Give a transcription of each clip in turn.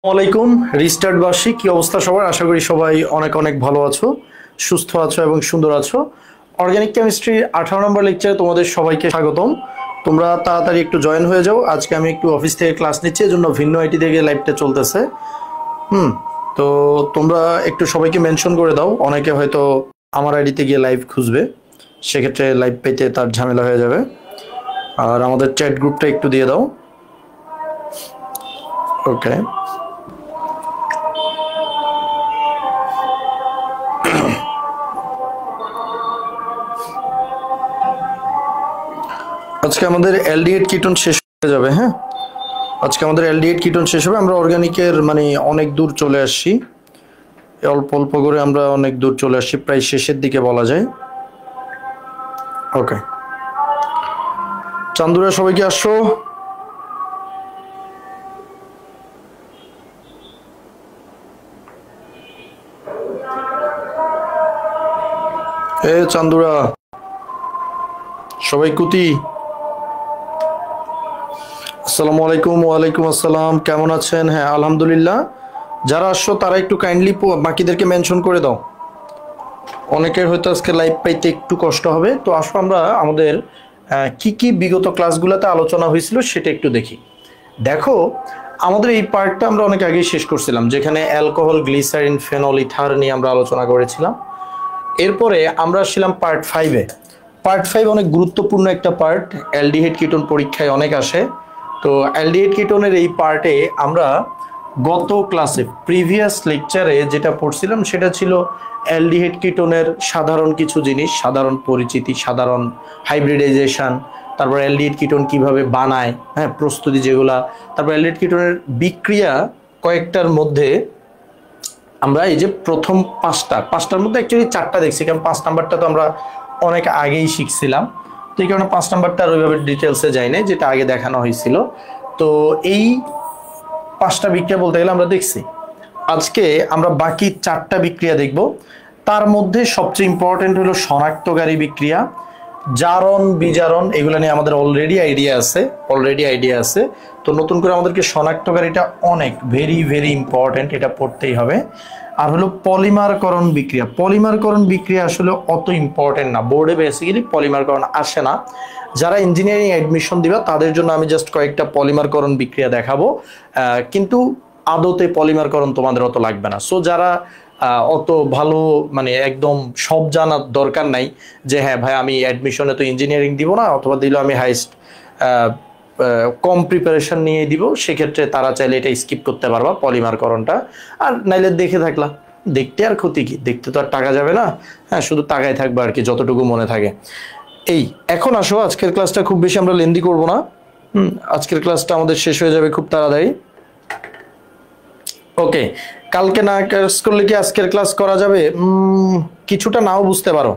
ওয়ালাইকুম রিস্টার্ট বাসী কি অবস্থা সবার? আশা করি সবাই অনেক অনেক ভালো আছো, সুস্থ আছো এবং সুন্দর আছো। অর্গানিক কেমিস্ট্রির 18 নম্বর লেকচারে তোমাদের সবাইকে স্বাগতম। তোমরা তাড়াতাড়ি একটু জয়েন হয়ে যাও। আজকে আমি একটু অফিস থেকে ক্লাস নিচ্ছি, এজন্য ভিন্ন আইটি থেকে লাইভটা চলতেছে। তো তোমরা একটু সবাইকে মেনশন করে দাও, অনেকে হয়তো আমার আইডিতে গিয়ে লাইভ খুঁজবে, সেক্ষেত্রে লাইভ পেতে তার ঝামেলা হয়ে যাবে। আর আমাদের চ্যাট গ্রুপটা একটু দিয়ে দাও। ওকে, আজকে আমাদের অ্যালডিহাইড কিটোন শেষ হয়ে যাবে। হ্যাঁ, আজকে আমাদের অ্যালডিহাইড কিটোন শেষ হবে। আমরা অর্গানিকের অনেক দূর চলে আসছি, অল্প অল্প করে আমরা অনেক দূর চলে আসছি, প্রায় শেষের দিকে বলা যায়। ওকে, চান্দুরা সবাইকে আসো। চান্দুরা সবাই কুতি। আসসালামু আলাইকুম। ওয়ালাইকুম আসসালাম, কেমন আছেন? হ্যাঁ আলহামদুলিল্লাহ। যারা আসছো তারা একটু কাইন্ডলি বাকিদেরকে মেনশন করে দাও, অনেকের হয়তো আজকে লাইভ পাইতে একটু কষ্ট হবে। তো আসো আমরা আমাদের কি কি বিগত ক্লাসগুলোতে আলোচনা হয়েছিল সেটা একটু দেখি। দেখো, আমাদের এই পার্টটা আমরা অনেক আগেই শেষ করছিলাম, যেখানে অ্যালকোহল, গ্লিসারিন, ফেনল, ইথার নিয়ে আমরা আলোচনা করেছিলাম। এরপরে আমরা আসছিলাম পার্ট 5-এ। পার্ট 5 অনেক গুরুত্বপূর্ণ একটা পার্ট, অ্যালডিহাইড কিটোন পরীক্ষায় অনেক আসে। তো অ্যালডিহাইড কিটোনের এই পার্টে আমরা গত ক্লাসে প্রিভিয়াস লেকচারে যেটা পড়ছিলাম সেটা ছিল অ্যালডিহাইড কিটোনের সাধারণ কিছু জিনিস, সাধারণ পরিচিতি, সাধারণ হাইব্রিডাইজেশন, তারপর অ্যালডিহাইড কিটোন কিভাবে বানায়, হ্যাঁ প্রস্তুতি যেগুলা, তারপর অ্যালডিহাইড কিটোনের বিক্রিয়া কয়েকটার মধ্যে আমরা এই যে প্রথম পাঁচটার মধ্যে অ্যাকচুয়ালি 4টা দেখছি, কারণ 5 নাম্বারটা তো আমরা অনেক আগেই শিখছিলাম। তো এই কারণে 5 নাম্বারটা আর ওইভাবে ডিটেলসে যাই নাই, যেটা আগে দেখানো হয়েছিল। তো এই 5টা বিক্রিয়া বলতে গেলে আমরা দেখছি। আজকে আমরা বাকি 4টা বিক্রিয়া দেখব। তার মধ্যে সবচেয়ে ইম্পর্টেন্ট হলো শনাক্তকারী বিক্রিয়া, জারণ, বিজারণ, এগুলো নিয়ে আমাদের অলরেডি আইডিয়া আছে। তো নতুন করে আমাদেরকে শনাক্তকারীটা অনেক ভেরি ভেরি ইম্পর্টেন্ট, এটা পড়তেই হবে। আর হলো পলিমারকরণ বিক্রিয়া। পলিমারকরণ বিক্রিয়া আসলে অত ইম্পর্টেন্ট না, বোর্ডে বেসিক্যালি পলিমারকরণ আসে না। যারা ইঞ্জিনিয়ারিং অ্যাডমিশন দিবা তাদের জন্য আমি জাস্ট কয়েকটা পলিমারকরণ বিক্রিয়া দেখাবো, কিন্তু আদতে পলিমারকরণ তোমাদের অত লাগবে না। সো যারা অত ভালো একদম সব জানার দরকার নাই, যে হ্যাঁ ভাই আমি অ্যাডমিশনে তো ইঞ্জিনিয়ারিং দিব না, অথবা দিলে আমি হাইস্ট কম প্রিপারেশন নিয়ে দিব, সেক্ষেত্রে তারা চাইলে এটা স্কিপ করতে পারবা পলিমারকরণটা। আর নাইলে দেখে থাকলা, দেখতে আর ক্ষতি কি, দেখতে তো আর টাকা যাবে না, হ্যাঁ শুধু তাকাই থাকবে আর কি, যতটুকু মনে থাকে। এই এখন আসো, আজকের ক্লাসটা খুব বেশি আমরা লেন্দি করব না। আজকের ক্লাসটা আমাদের শেষ হয়ে যাবে খুব তাড়াতাড়ি। ওকে, কালকে না ক্লাস করলে কি আজকের ক্লাস করা যাবে? কিছুটা নাও বুঝতে পারো।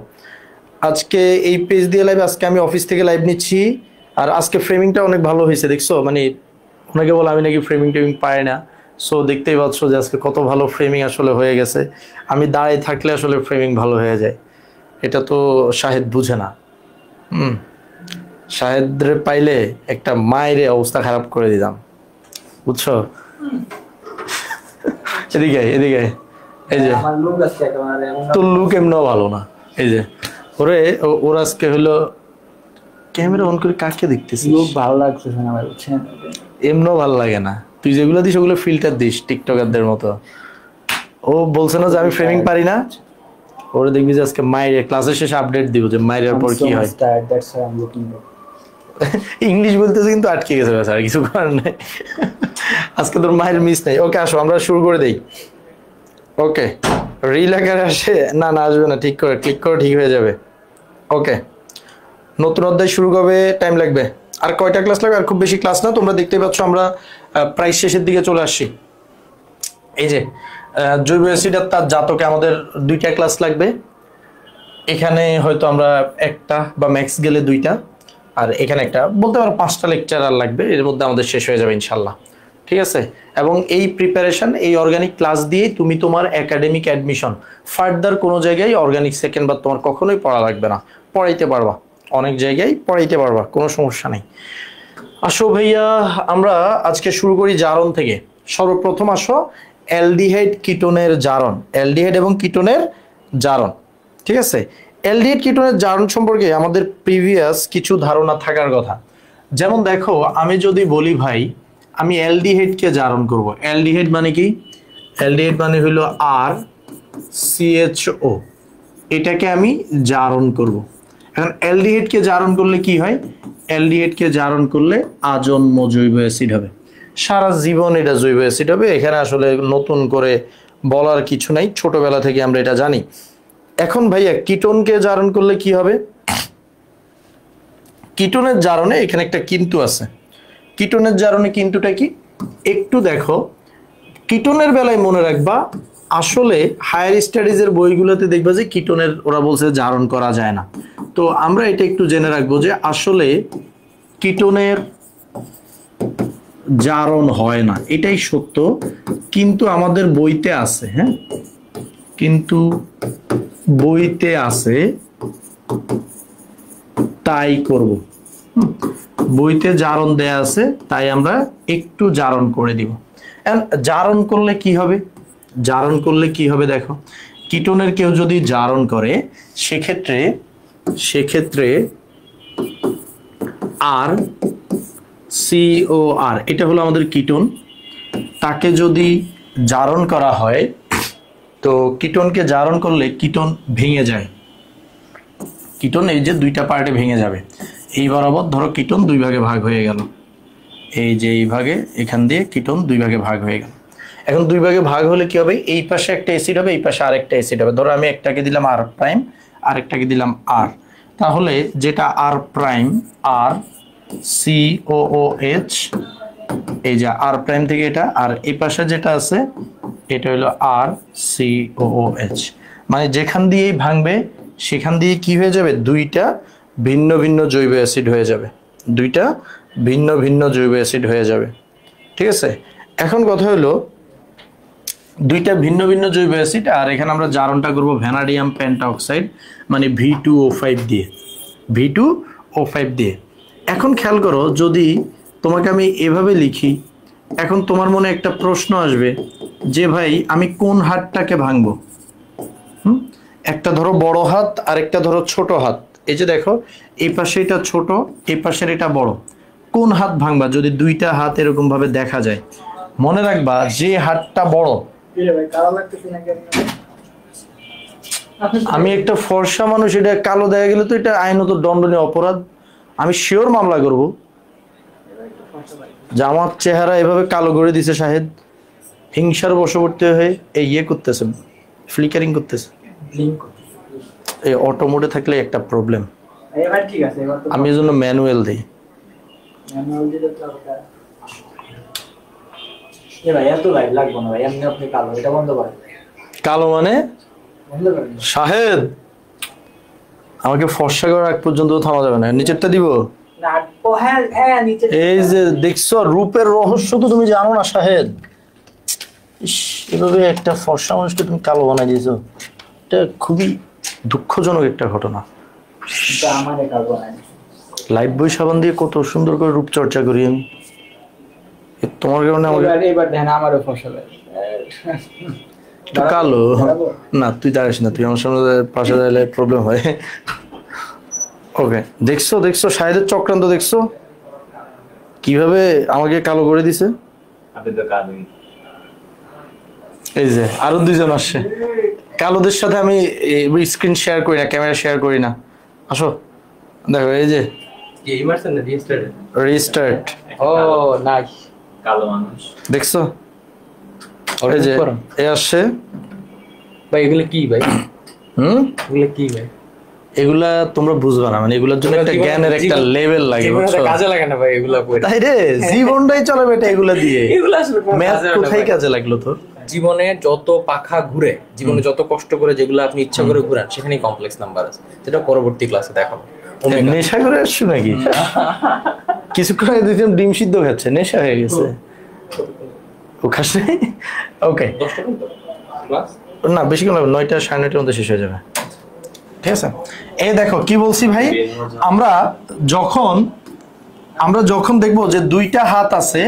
আজকে এই পেজ দিয়ে লাইভ, আজকে আমি অফিস থেকে লাইভ নিচ্ছি। আর আজকে ফ্রেমিংটা অনেক ভালো হয়েছে, দেখছো? অনেকে বলে আমি নাকি ফ্রেমিং টেমিং পাই না। সো দেখতেই পাচ্ছ যে আজকে কত ভালো ফ্রেমিং আসলে হয়ে গেছে। আমি দাঁড়িয়ে থাকলে আসলে ফ্রেমিং ভালো হয়ে যায়, এটা তো শাহেদ বুঝে না। শাহেদরে পাইলে একটা মায়ের অবস্থা খারাপ করে দিতাম, বুঝছো? এদিকে এই যে তোর লুক এমনও ভালো না। এই যে ওরে ওর আজকে হলো ক্যামেরা অন করে কাকে দেখতেছিস? লুক ভালো লাগছে না আমার, বুঝছেন? এমনও ভালো লাগে না, তুই যেগুলো দিস ওগুলো ফিল্টার দিস টিকটকারদের মতো। ও বলছে না যে আমি ফ্রেমিং পারি না, ওরে দেখবি যে আজকে মায়ের ক্লাসের শেষে আপডেট দিব যে মায়ের পর কি হয়। ইংলিশ বলতেছে কিন্তু আটকে গেছে, আর কিছু করার নাই, আজকে তোর মায়ের মিস নাই। ওকে আসো আমরা শুরু করে দেই। ওকে, রিল আকারে আসে না, আসবে না, ঠিক করে ক্লিক করে ঠিক হয়ে যাবে। ওকে, নতুন অধ্যায় শুরু হবে, টাইম লাগবে। আর কয়টা ক্লাস লাগবে? আর খুব বেশি ক্লাস না, তোমরা দেখতেই পাচ্ছ আমরা প্রায় শেষের দিকে চলে আসছি। এই যে জৈব অ্যাসিড আর তার জাতকে আমাদের 2টা ক্লাস লাগবে। এখানে হয়তো আমরা একটা বা ম্যাক্স গেলে 2টা, আর এখানে একটা, বলতে পারো 5টা লেকচার আর লাগবে, এর মধ্যে আমাদের শেষ হয়ে যাবে ইনশাল্লাহ। ঠিক আছে? এবং এই প্রিপারেশন, এই অর্গানিক ক্লাস দিয়ে তুমি তোমার একাডেমিক অ্যাডমিশন ফার্দার কোনো জায়গায় অর্গানিক সেকেন্ড বার তোমার কখনোই পড়া লাগবে না, পড়াইতে পারবা, অনেক জায়গায় পড়াইতে পারবা, কোনো সমস্যা নেই। আসো ভাইয়া, আমরা আজকে শুরু করি জারণ থেকে। সর্বপ্রথম আসো অ্যালডিহাইড কিটোনের জারণ, অ্যালডিহাইড এবং কিটোনের জারণ। ঠিক আছে, অ্যালডিহাইড কিটোনের জারণ সম্পর্কে আমাদের প্রিভিয়াস কিছু ধারণা থাকার কথা। যেমন দেখো, আমি যদি বলি ভাই আমি অ্যালডিহাইডকে জারণ করব, অ্যালডিহাইড মানে কি? অ্যালডিহাইড মানে হলো আর সিএইচও, এটাকে আমি জারণ করব। এখন অ্যালডিহাইডকে জারণ করলে কি হয়? অ্যালডিহাইডকে জারণ করলে আজন্ম জৈব অ্যাসিড হবে, সারা জীবন এটা জৈব অ্যাসিড হবে। এখানে আসলে নতুন করে বলার কিছু নাই, ছোটবেলা থেকে আমরা এটা জানি। এখন ভাইয়া কিটোনকে জারণ করলে কি হবে? কিটোনের জারণে এখানে একটা কিন্তু আছে। কিটোনের জারণে কিন্তুটা কি একটু দেখো। কিটোনের বেলায় মনে রাখবা, আসলে হায়ার স্টাডিজের বইগুলোতে দেখবা যে কিটোনের ওরা বলছে জারণ করা যায় না। তো আমরা এটা একটু জেনে রাখবো যে আসলে কিটোনের জারণ হয় না, এটাই সত্য, কিন্তু আমাদের বইতে আছে। হ্যাঁ, কিন্তু বইতে আছে তাই করব। বইতে জারণ দেয়া আছে তাই আমরা একটু জারণ করে দিব। জারণ করলে কি হবে? জারণ করলে কি হবে দেখো, কিটোনের কেউ যদি জারণ করে সেক্ষেত্রে আর সিও আর, এটা হলো আমাদের কিটোন, তাকে যদি জারণ করা হয় তো কিটোনকে জারণ করলে কিটোন ভেঙে যায়। কিটোন এই যে দুইটা পার্টে ভেঙে যাবে। এই বরাবর ধরো কিটোন দুই ভাগে ভাগ হয়ে গেল, এই যে এই ভাগে এখান দিয়ে কিটোন দুই ভাগে ভাগ হয়ে গেল। এখন দুই ভাগে ভাগ হলে কি হবে? এই পাশে একটা অ্যাসিড হবে, এই পাশে আরেকটা অ্যাসিড হবে। ধরো আমি একটাকে দিলাম আর প্রাইম, আরেকটাকে দিলাম আর, তাহলে যেটা আর প্রাইম আর COOH, এই যে আর প্রাইম থেকে এটা, আর এই পাশে যেটা আছে এটা হলো আর COOH। মানে যেখান দিয়েই ভাঙবে সেখান দিয়ে কি হয়ে যাবে? দুইটা ভিন্ন ভিন্ন জৈব অ্যাসিড হয়ে যাবে, দুইটা ভিন্ন ভিন্ন জৈব অ্যাসিড হয়ে যাবে। ঠিক আছে, এখন কথা হলো দুইটা ভিন্ন ভিন্ন জৈব অ্যাসিড, আর এখানে আমরা জারণটা করব ভ্যানাডিয়াম পেন্টাঅক্সাইড মানে V2O5 দিয়ে, V2O5 দিয়ে। এখন খেয়াল করো, যদি তোমাকে আমি এভাবে লিখি, এখন তোমার মনে একটা প্রশ্ন আসবে যে ভাই আমি কোন হাতটাকে ভাঙবো? একটা ধরো বড় হাত আর একটা ধরো ছোট হাত। এই যে দেখো, এই পাশে এটা ছোট, এই পাশের এটা বড়, কোন হাত ভাঙবা? যদি দুইটা হাত এরকম ভাবে দেখা যায়, মনে রাখবা যে হাতটা বড়। আমি একটা ফর্সা মানুষ, এটা কালো দেখা গেলে তো এটা আইনত দণ্ডনীয় অপরাধ, আমি শিওর মামলা করব যে আমার চেহারা এভাবে কালো করে দিছে শাহেদ, হিংসার বশবর্তী হয়ে এই ইয়ে করতেছে, ফ্লিকারিং করতেছে। এই অটো মোডে থাকলে একটা প্রবলেম, আমি এই জন্য ম্যানুয়াল দিই। কালো মানে শাহেদ আমাকে ফর্সা করার আগ পর্যন্ত থামা যাবে না, নিচেরটা দিব। এই যে দেখছো রূপের রহস্য তো তুমি জানো না শাহেদ, এভাবে একটা ফর্সা মানুষকে তুমি কালো বানাই দিয়েছো, এটা খুবই দুঃখজনক একটা ঘটনা। লাইফ বই সাবান দিয়ে কত সুন্দর করে রূপচর্চা করি আমি, তোমার কারণে আমারও ফসল কালো না। তুই দাঁড়াস না, তুই আমার সামনে পাশে দাঁড়ালে প্রবলেম হয়। ওকে, দেখছো দেখছো শাহেদের চক্রান্ত দেখছো কিভাবে আমাকে কালো করে দিছে। এই যে আরো দুইজন আসছে, কালোদের সাথে আমি স্ক্রিন শেয়ার করি না, ক্যামেরা শেয়ার করি না। আসো দেখো, এই যে রিস্টার্ট। ও নাইস, কালো মানুষ দেখছো, এই যে এ আসছে ভাই। এগুলো কি ভাই? এগুলো কি ভাই? এগুলা তোমরা বুঝবা না, মানে এগুলোর জন্য একটা জ্ঞানের একটা লেভেল লাগে, কাজে লাগে না ভাই এগুলা। তাই রে, জীবনটাই চলে বেটা এগুলা দিয়ে। এগুলা আসলে ম্যাথ কোথায় কাজে লাগলো তোর? জীবনে যত পাখা ঘুরে, জীবনে যত কষ্ট করে যেগুলো আপনি ইচ্ছা করে ঘুরান, সেখানেই কমপ্লেক্স নাম্বার আছে, যেটা পরবর্তী ক্লাসে দেখাবো। নেশা করে আসছো নাকি? কিছুক্ষণ আগে দেখলাম ডিম সিদ্ধ খাচ্ছে, নেশা হয়ে গেছে। ও খাচ্ছে। ওকে, না বেশিক্ষণ লাগবে, 9টা 9:30-এর মধ্যে শেষ হয়ে যাবে। ঠিক আছে, এই দেখো কি বলছি ভাই, আমরা যখন দেখবো যে দুইটা হাত আছে,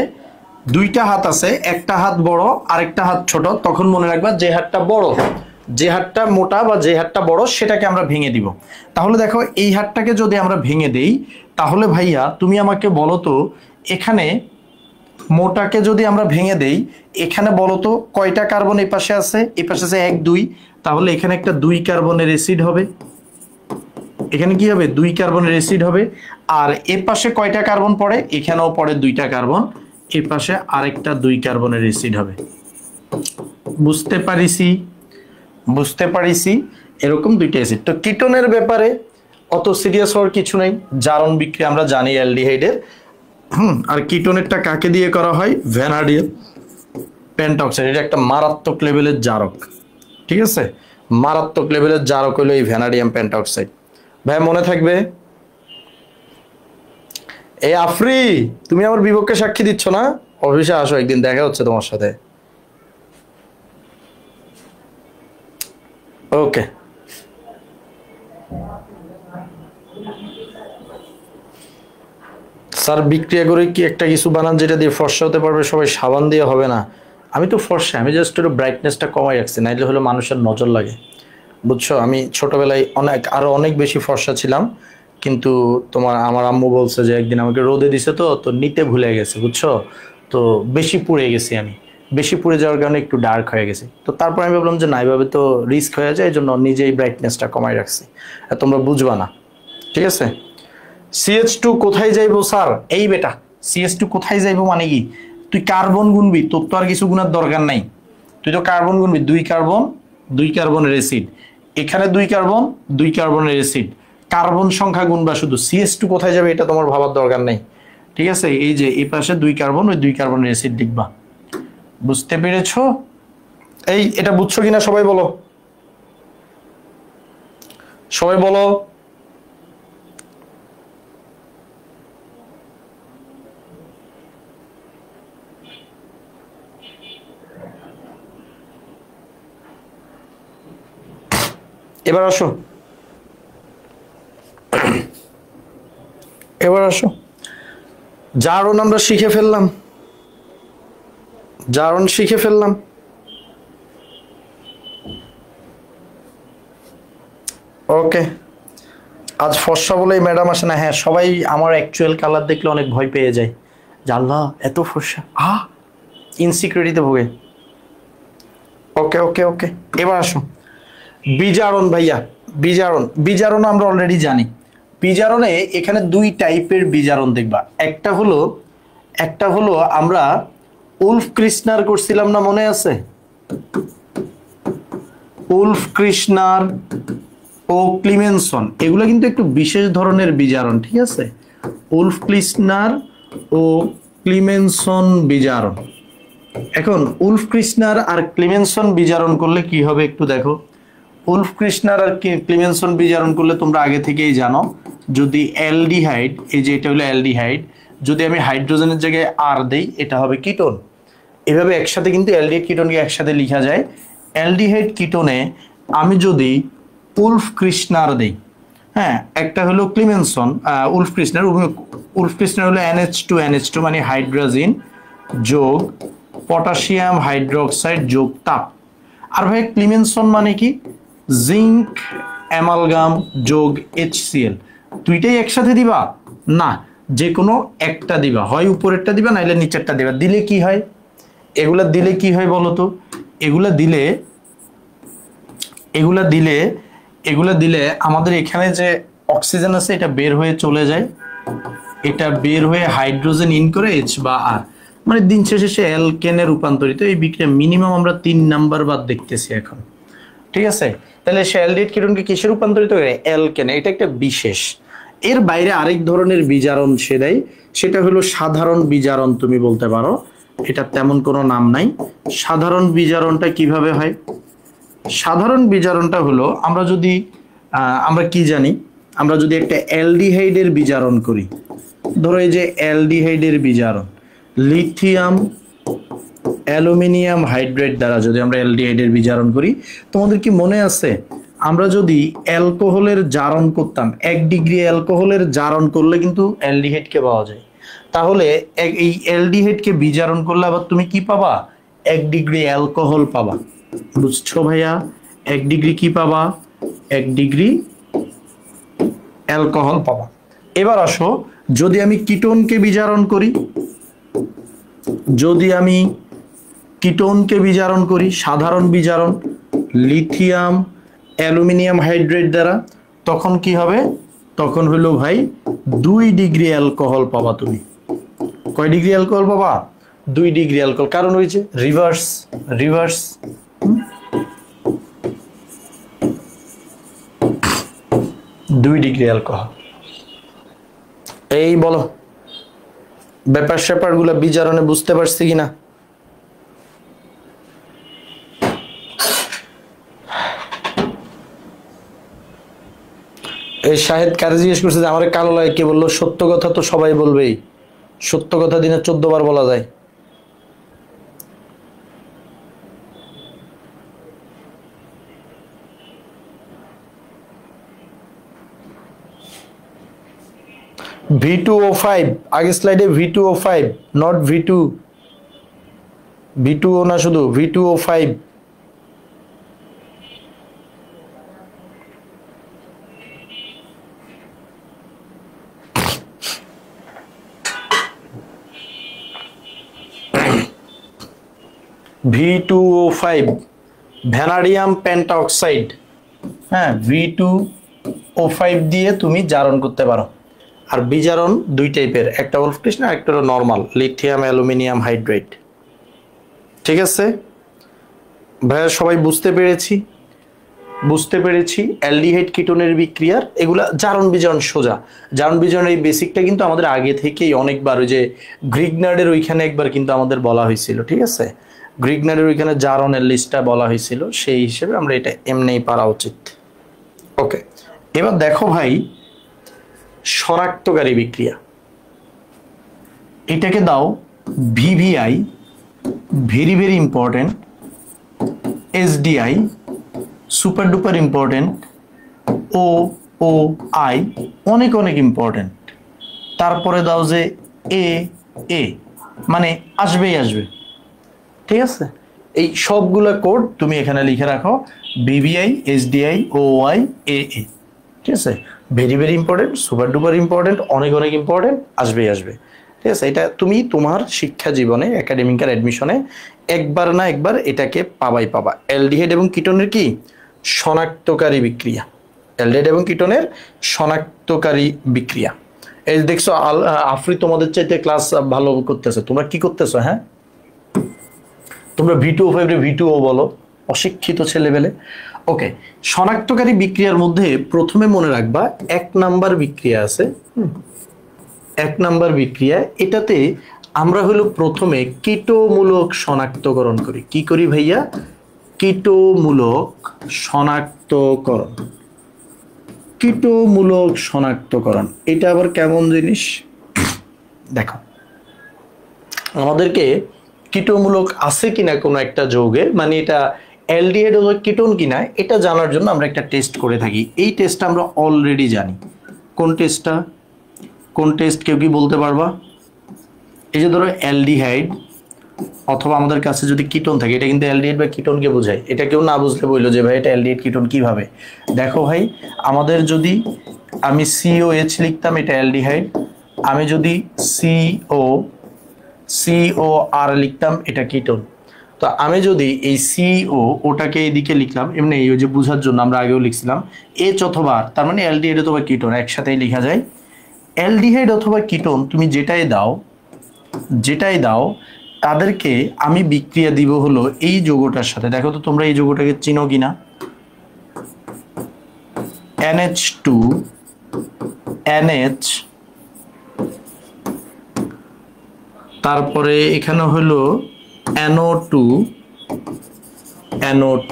দুইটা হাত আছে, একটা হাত বড় আরেকটা হাত ছোট, তখন মনে রাখবা যে হাতটা বড়, যে হাতটা মোটা বা যে হাতটা বড় সেটাকে আমরা ভেঙে দিব। তাহলে দেখো এই হাতটাকে যদি আমরা ভেঙে দেই, তাহলে ভাইয়া তুমি আমাকে বলো তো এখানে মোটাকে যদি আমরা ভেঙে দেই, এখানে বলো তো কয়টা কার্বন এই পাশে আছে? এই পাশে আছে 1 2, তাহলে এখানে একটা 2 কার্বনের অ্যাসিড হবে, এখানে কি হবে 2 কার্বনের অ্যাসিড হবে। আর এর পাশে কয়টা কার্বন পড়ে? এখানেও পড়ে 2টা কার্বন, এই পাশে আরেকটা 2 কার্বনের অ্যাসিড হবে। বুঝতে পারিছি? বুঝতে পারিছি? এরকম 2টা অ্যাসিড। তো কিটোনের ব্যাপারে অত সিরিয়াস হওয়ার কিছু নাই, জারণ বিক্রিয়া আমরা জানি অ্যালডিহাইডের। আর কিটোনেরটা কাকে দিয়ে করা হয়? ভ্যানাডিয়াম পেন্টঅক্সাইড। এটা একটা মারাত্মক লেভেলের জারক, ঠিক আছে? মারাত্মক লেভেলের জারক হলো এই ভ্যানাডিয়াম পেন্টঅক্সাইড। ভাই মনে থাকবে? এই আফরি, তুমি আমার বিপক্ষে সাক্ষী দিচ্ছ না? অফিসে আসো, একদিন দেখা হচ্ছে তোমার সাথে। ওকে, স্যার বিক্রিয়া করে কি একটা কিছু বানান যেটা দিয়ে ফর্সা হতে পারবে সবাই? সাবান দিয়ে হবে না। আমি তো ফর্সা, আমি জাস্ট একটু ব্রাইটনেসটা কমাই রাখছি, নাইলে হলো মানুষের নজর লাগে, বুঝছো? আমি ছোটবেলায় আরো অনেক বেশি ফর্সা ছিলাম, কিন্তু আমার আম্মু বলছে যে একদিন আমাকে রোদে দিছে, তো নিতে ভুলে গেছে, বুঝছো? তো বেশি পুড়ে গেছি আমি, বেশি পুড়ে যাওয়ার কারণে একটু ডার্ক হয়ে গেছে। তো তারপর আমি ভাবলাম যে না, এভাবে তো রিস্ক হয়ে যায়, এই জন্য নিজেই ব্রাইটনেসটা কমাই রাখছি। আর তোমরা বুঝবা না, ঠিক আছে? CH2 কোথায় যাইবো স্যার? এই বেটা, CH2 কোথায় যাইবো মানে কি? তুই কার্বন গুনবি, তোর তো আর কিছু গুনার দরকার নাই। তুই তো কার্বন গুনবি, 2 কার্বন 2 কার্বনের অ্যাসিড, এখানে 2 কার্বন 2 কার্বনের অ্যাসিড, কার্বন সংখ্যা গুনবা শুধু। CH2 কোথায় যাবে এটা তোমার ভাবার দরকার নেই, ঠিক আছে? এই যে এই পাশে 2 কার্বন, ওই 2 কার্বনের অ্যাসিড লিখবা। বুঝতে পেরেছো? এই এটা বুঝছো কিনা সবাই বলো, সবাই বলো। এবার আসো, এবার আসো। জারণ আমরা শিখে ফেললাম, জারণ শিখে ফেললাম। ওকে, আজ ফর্সা বলেই ম্যাডাম আসে না। হ্যাঁ, সবাই আমার অ্যাকচুয়াল কালার দেখলে অনেক ভয় পেয়ে যায়, জানলা এত ফর্সা, ইনসিকিউরিটিতে ভোগে। ওকে ওকে ওকে, এবার আসো। বিজারণ ভাইয়া, বিজারণ, বিজারণ আমরা অলরেডি জানি। বিজারণে এখানে 2 টাইপের বিজারণ দেখবা। একটা হলো আমরা উলফ কৃষ্ণার করছিলাম না, মনে আছে? উলফ কৃষ্ণার ও ক্লিমেনসন, এগুলো কিন্তু একটু বিশেষ ধরনের বিজারণ, ঠিক আছে? উলফ কৃষ্ণার ও ক্লিমেনসন বিজারণ। এখন উলফ কৃষ্ণার আর ক্লিমেনসন বিজারণ করলে কি হবে একটু দেখো। উলফ কৃষ্ণার আর ক্লিমেনসন বিজারণ করলে তোমরা আগে থেকেই জানো, যদি অ্যালডিহাইড, এই যে এটা হলো অ্যালডিহাইড, যদি আমি হাইড্রোজেনের জায়গায় আর দেই, এটা হবে কিটোন। এভাবে একসাথে কিন্তু অ্যালডিহাইড কিটোনকে একসাথে লেখা যায়। অ্যালডিহাইড কিটোনে আমি যদি উলফ কৃষ্ণার দেই, হ্যাঁ, একটা হলো ক্লিমেনসন, উলফ কৃষ্ণার হলো NH2 মানে হাইড্রোজেন যোগ পটাশিয়াম হাইড্রোক্সাইড যোগ তাপ। আর ভাই ক্লিমেনসন মানে কি? জিঙ্ক অ্যামালগাম যোগ HCl। দুইটাই একসাথে দিবা না, যে কোনো একটা দিবা, হয় উপরেরটা দিবা নাইলে নিচেরটা দিবা। দিলে কি হয়? এগুলা দিলে কি হয় বলো তো? এগুলা দিলে আমাদের এখানে যে অক্সিজেন আছে এটা বের হয়ে চলে যায়, এটা বের হয়ে হাইড্রোজেন ইন করে H বা R, মানে দিন শেষে সে অ্যালকেনে রূপান্তরিত। এই বিক্রিয়া মিনিমাম আমরা 3 নাম্বার বাদ দেখতেছি এখন, ঠিক আছে? তাহলে সে অ্যালডিহাইড কিটোনকে কিসে রূপান্তরিত করে? অ্যালকেনে। এটা একটা বিশেষ। এর বাইরে আরেক ধরনের বিজারণ সে দেয়, সেটা হলো সাধারণ বিজারণ তুমি বলতে পারো, এটা তেমন কোনো নাম নাই। সাধারণ বিজারণটা কিভাবে হয়? সাধারণ বিজারণটা হলো আমরা কি জানি, আমরা যদি একটা অ্যালডিহাইডের বিজারণ করি, ধরো এই যে অ্যালডিহাইডের বিজারণ, লিথিয়াম অ্যালুমিনিয়াম হাইড্রেট দ্বারা যদি আমরা অ্যালডিহাইডের বিজারণ করি, তোমাদের কি মনে আছে আমরা যদি অ্যালকোহলের জারণ করতাম, 1 ডিগ্রি অ্যালকোহলের জারণ করলে কিন্তু অ্যালডিহাইডকে পাওয়া যায়। তাহলে এই অ্যালডিহাইডকে বিজারণ করলে আবার তুমি কি পাবা? 1 ডিগ্রি অ্যালকোহল পাবা। বুঝছো ভাইয়া? 1 ডিগ্রি কি পাবা? 1 ডিগ্রি অ্যালকোহল পাবা। এবার আসো, যদি আমি কিটোনকে বিজারণ করি, যদি আমি কিটোনকে বিজারণ করি, সাধারণ বিজারণ লিথিয়াম অ্যালুমিনিয়াম হাইড্রেট দ্বারা, তখন কি হবে? তখন হলো ভাই 2 ডিগ্রি অ্যালকোহল পাবা তুমি। কয় ডিগ্রি অ্যালকোহল পাবা? 2 ডিগ্রি অ্যালকোহল। কারণ হয়েছে রিভার্স, রিভার্স 2 ডিগ্রি অ্যালকোহল। এই বলো ব্যাপার স্যাপার গুলা বিজারণে বুঝতে পারছি কিনা? এই শাহেদ কারে জিজ্ঞেস করছে যে আমার কালো লাগে, কে বললো? সত্য কথা তো সবাই বলবেই, সত্য কথা দিনে 14 বার বলা যায়। V2O5 আগে স্লাইডে V2O5 নট V2, V2O না, শুধু V2O5। V2O5 vanadium পেন্টাঅক্সাইড। হ্যাঁ, V2O5 দিয়ে তুমি জারণ করতে পারো। আর বিজারণ 2 টাইপের, একটা ওলফ কৃষ্ণ, একটা হলো নর্মাল লিথিয়াম অ্যালুমিনিয়াম হাইড্রেট। ঠিক আছে ভাইয়া, সবাই বুঝতে পেরেছি? বুঝতে পেরেছি অ্যালডিহাইড কিটোনের বিক্রিয়ার এগুলা জারণ বিজারণ সোজা। জারণ বিজারণের এই বেসিকটা কিন্তু আমাদের আগে থেকেই অনেকবার, ওই যে গ্রিগনার্ডের ওইখানে একবার কিন্তু আমাদের বলা হয়েছিল। ঠিক আছে, গ্রিগনার্ডের ওইখানে জারণের লিস্টটা বলা হয়েছিল, সেই হিসেবে আমরা এটা এমনিই পারা উচিত। ওকে, এবার দেখো ভাই, শনাক্তকারী বিক্রিয়া, এটাকে দাও VVI, very very important, SDI super duper important, O O I অনেক অনেক ইম্পর্টেন্ট, তারপরে দাও যে এ এ, মানে আসবেই আসবে। ঠিক আছে, এই সবগুলা কোড তুমি এখানে লিখে রাখো, ভিভিআই, এসডিআই, ও আই, এ এ। ঠিক আছে, very very important, super duper important, অনেক অনেক ইম্পর্টেন্ট, আসবেই আসবে। ঠিক আছে, এটা তুমি তোমার শিক্ষা জীবনে একাডেমিকার অ্যাডমিশনে একবার না একবার এটাকে পাবাই পাবা। অ্যালডিহাইড এবং কিটোনের কি শনাক্তকারী বিক্রিয়া, অ্যালডিহাইড এবং কিটোনের শনাক্তকারী বিক্রিয়া। এই দেখছো আফরি তোমাদের চাইতে ক্লাস ভালো করতেছে, তোমরা কি করতেছো? হ্যাঁ, তোমরা V2O5 রে V2O বলো, অশিক্ষিত ছেলেবেলে। ওকে, শনাক্তকারী বিক্রিয়ার মধ্যে প্রথমে মনে রাখবা 1 নাম্বার বিক্রিয়া আছে। 1 নাম্বার বিক্রিয়া, এটাতে আমরা হলো প্রথমে কীটমূলক শনাক্তকরণ করি। কি করি ভাইয়া? কীটমূলক শনাক্তকরণ। কীটমূলক শনাক্তকরণ এটা আবার কেমন জিনিস? দেখো, আমাদেরকে কীটমূলক আছে কিনা কোনো একটা যৌগের, মানে এটা অ্যালডিহাইড অথবা কিটোন কিনা, এটা জানার জন্য আমরা একটা টেস্ট করে থাকি। এই টেস্টটা আমরা অলরেডি জানি। কোন টেস্টটা? কোন টেস্ট কেউ কি বলতে পারবা? এই যে ধরো অ্যালডিহাইড অথবা আমাদের কাছে যদি কিটোন থাকে, এটা কিন্তু অ্যালডিহাইড বা কিটোনকে বোঝায়। এটা কেউ না বুঝলে বললো যে ভাই এটা অ্যালডিহাইড কিটোন কিভাবে? দেখো ভাই, আমাদের যদি আমি COH লিখতাম, এটা অ্যালডিহাইড। আমি যদি COR লিখতাম, এটা কিটোন। তো আমি যদি এই CO ওটাকে এদিকে লিখলাম, এমনি এই যে বোঝার জন্য আমরা আগেও লিখছিলাম H অথবা R, তার মানে অ্যালডিহাইড অথবা কিটোন একসাথেই লেখা যায়। অ্যালডিহাইড অথবা কিটোন তুমি যেটাই দাও তাদেরকে আমি বিক্রিয়া দিব হলো এই যৌগটার সাথে। দেখো তো তোমরা এই যৌগটাকে চিনো কিনা? NH2 NH, তারপরে এখানে হলো NO2 NO2,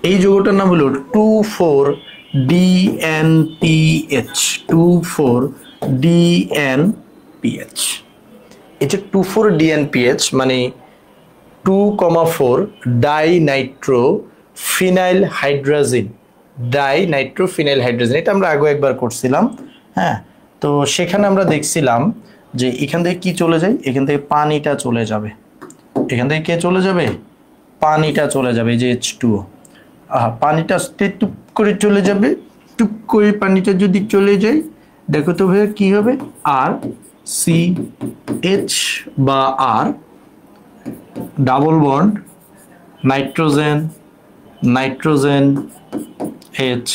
এই যৌগটার নাম হলো 2,4-DNPH 2,4-DNPH। এটা 2,4-DNPH মানে 2,4 ডাইনাইট্রোফিনাইল হাইড্রোজেন। ডাইনাইট্রোফিনাইল হাইড্রোজেন এটা আমরা আগে একবার করছিলাম। হ্যাঁ, তো সেখানে আমরা দেখছিলাম যে এখান থেকে কি চলে যায়, এখান থেকে পানিটা চলে যাবে, এখান থেকে কে চলে যাবে, পানিটা চলে যাবে, এই যে H2O। পানিটা আস্তে টুপ করে চলে যাবে, টুপ করে পানিটা যদি চলে যায়, দেখো তো ভাইয়া কি হবে, আর সি এইচ বা R double bond nitrogen nitrogen H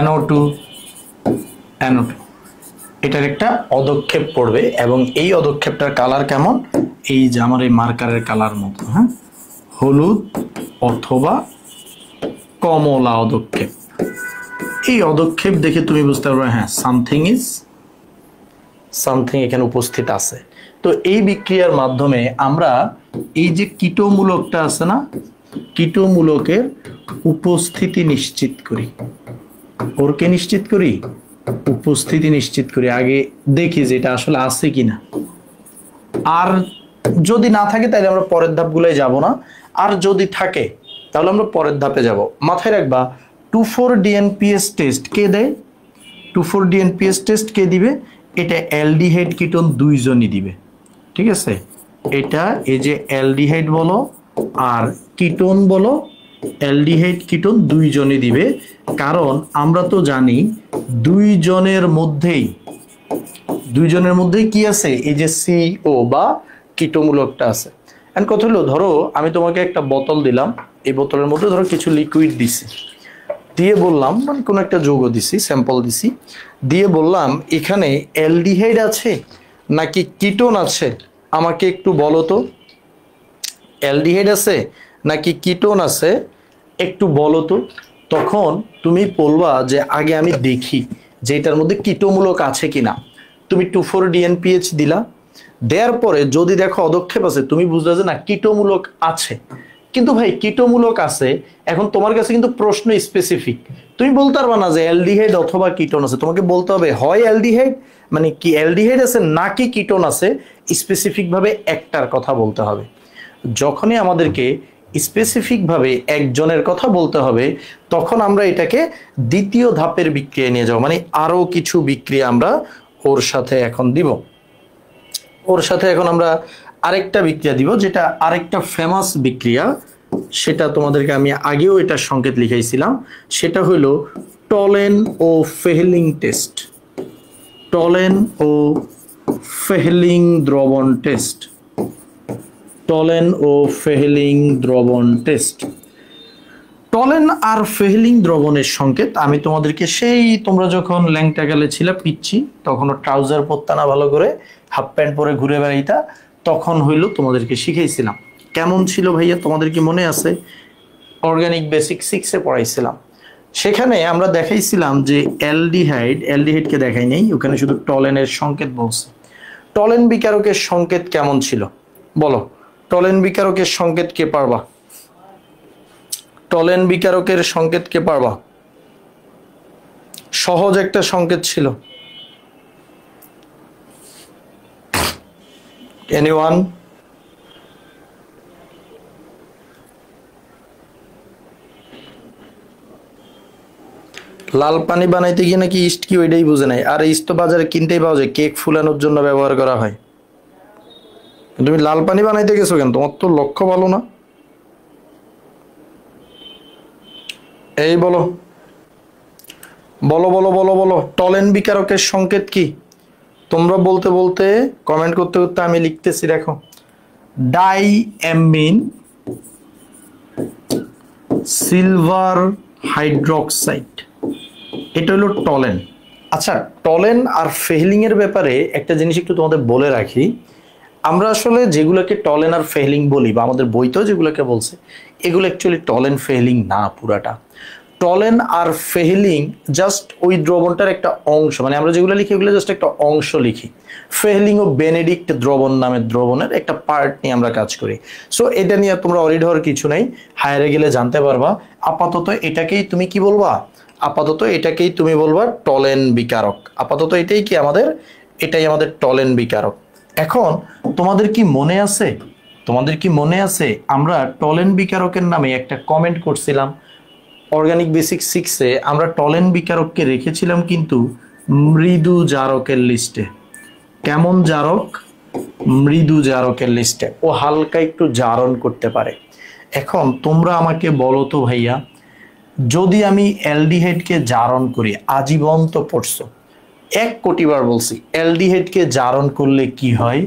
NO2 NO2, এটার একটা পদক্ষেপ পড়বে এবং এই পদক্ষেপটার কালার কেমন, এই যে আমার এই মার্কারের কালার মতো, হ্যাঁ, হলুদ অথবা কমলা পদক্ষেপ। এই পদক্ষেপ দেখে তুমি বুঝতে পারবে হ্যাঁ সামথিং এখানে উপস্থিত আছে। তো এই বিক্রিয়ার মাধ্যমে আমরা এই যে কীটমূলকটা আছে না, কীটমূলকের উপস্থিতি নিশ্চিত করি। ওরকে নিশ্চিত করি, উপস্থিতি নিশ্চিত করি, আগে দেখি যে এটা আসলে আছে কিনা। আর যদি না থাকে তাহলে আমরা পরের ধাপগুলোয় যাব না, আর যদি থাকে তাহলে আমরা পরের ধাপে যাব। মাথায় রাখবা 2,4-DNPS টেস্ট কে দেয়, 2,4-DNPS টেস্ট কে দিবে, এটা অ্যালডিহাইড কিটোন দুইজনই দিবে, ঠিক আছে। এটা এই যে অ্যালডিহাইড বলো আর কিটোন বলো, অ্যালডিহাইড কিটোন দুইজনই দিবে, কারণ আমরা তো জানি দুইজনের মধ্যেই কি আছে, এই যে CO বা কীটমূলকটা আছে। এন্ড কথা হলো, ধরো আমি তোমাকে একটা বোতল দিলাম, এই বোতলের মধ্যে ধরো কিছু লিকুইড দিছি, দিয়ে বললাম মানে কোনো একটা যৌগ দিছি, স্যাম্পল দিছি, দিয়ে বললাম এখানে অ্যালডিহাইড আছে নাকি কিটোন আছে, আমাকে একটু বলো তো, অ্যালডিহাইড আছে নাকি কিটোন আছে একটু বলো তো। তখন তুমি বলবা যে আগে আমি দেখি যে এটার মধ্যে কীটমূলক আছে কিনা। তুমি 2,4-DNPH দিলা, দেওয়ার পরে যদি দেখো পদক্ষেপ আছে, তুমি বুঝলে যে না কীটমূলক আছে। কিন্তু ভাই কীটমূলক আছে, এখন তোমার কাছে কিন্তু প্রশ্ন স্পেসিফিক, তুমি বলতে পারবা না যে অ্যালডিহাইড অথবা কিটোন আছে, তোমাকে বলতে হবে হয় অ্যালডিহাইড মানে কি অ্যালডিহাইড আছে নাকি কিটোন আছে, স্পেসিফিক ভাবে একটার কথা বলতে হবে। যখনই আমাদেরকে স্পেসিফিক ভাবে একজনের কথা বলতে হবে, তখন আমরা এটাকে দ্বিতীয় ধাপের বিক্রিয়া নিয়ে যাব, মানে আরো কিছু বিক্রিয়া আমরা ওর সাথে এখন দিব। ওর সাথে এখন আমরা আরেকটা বিক্রিয়া দিব, যেটা আরেকটা ফেমাস বিক্রিয়া, সেটা তোমাদেরকে আমি আগেও এটার সংকেত লিখাইছিলাম, সেটা হলো টলেন ও ফেহলিং টেস্ট, টলেন ও ফেহলিং দ্রবণ টেস্ট, টলেন ও ফেহলিং দ্রবণ টেস্ট। টলেন আর ফেহলিং দ্রবণের সংকেত আমি তোমাদেরকে সেই তোমরা যখন ল্যাংটা গেলে ছিল পিচ্ছি, তখনও ট্রাউজার পরতা না ভালো করে, হাফ প্যান্ট পরে ঘুরে বেড়াইতা, তখন হইলো তোমাদেরকে শিখাইছিলাম। কেমন ছিল ভাইয়া তোমাদের কি মনে আছে? অর্গানিক বেসিক 6-এ পড়াইছিলাম। সেখানে আমরা দেখাইছিলাম যে অ্যালডিহাইডকে দেখাই নাই, ওখানে শুধু টলেনের সংকেত বলছে। টলেন বিকারকের সংকেত কেমন ছিল বলো, টলেন বিকারকের সংকেত কে পারবা, টলেন বিকারকের সংকেত কে পারবা? সহজ একটা সংকেত ছিল, এনিওয়ান? লাল পানি বানাইতে গিয়ে নাকি ইস্ট কি ওইটাই বুঝে নাই। আর ইস্ট তো বাজারে কিনতেই পাওয়া যায়, কেক ফুলানোর জন্য ব্যবহার করা হয়। তুমি লাল পানি বানাইতে গেছো কেন? তোমার তো লক্ষ্য ভালো না। এই বলো বলো বলো বলো বলো, টলেন বিকারকের সংকেত কি? তোমরা বলতে বলতে কমেন্ট করতে করতে আমি লিখতেছি, দেখো ডাইঅ্যামিন সিলভার হাইড্রোক্সাইড, এটা হলো টলেন। আচ্ছা, টলেন আর ফেহলিং এর ব্যাপারে একটা জিনিস একটু তোমাদের বলে রাখি। আমরা আসলে যেগুলোকে টলেন আর ফেহলিং বলি, বা আমাদের বইতেও যেগুলোকে বলছে, এগুলো অ্যাকচুয়ালি টলেন ফেহলিং না পুরাটা। টলেন আর ফেহলিং জাস্ট ওই দ্রবণটার একটা অংশ, মানে আমরা যেগুলো লিখি ওগুলো জাস্ট একটা অংশ লিখি। ফেহলিং ও বেনেডিক্ট দ্রবণ নামের দ্রবণের একটা পার্ট নিয়ে আমরা কাজ করি। সো এটা নিয়ে তোমরা অরিড হওয়ার কিছু নেই, হায়ারে গেলে জানতে পারবা। আপাতত এটাকেই তুমি কি বলবা, আপাতত এটাকেই তুমি বলবা টলেন বিকারক। আপাতত এটাই কি আমাদের, এটাই আমাদের টলেন বিকারক। এখন তোমাদের কি মনে আছে, তোমাদের কি মনে আছে আমরা টলেন বিকারকের নামে একটা কমেন্ট করছিলাম অর্গানিক বেসিক 6-এ? আমরা টলেন বিকারককে রেখেছিলাম কিন্তু মৃদু জারকের লিস্টে। কেমন জারক? মৃদু জারকের লিস্টে। ও হালকা একটু জারণ করতে পারে। এখন তোমরা আমাকে বলো তো ভাইয়া, যদি আমি অ্যালডিহাইডকে জারণ করি, আজীবন তো পড়ছো, 1 কোটি বার বলছি, অ্যালডিহাইডকে জারণ করলে কি হয়?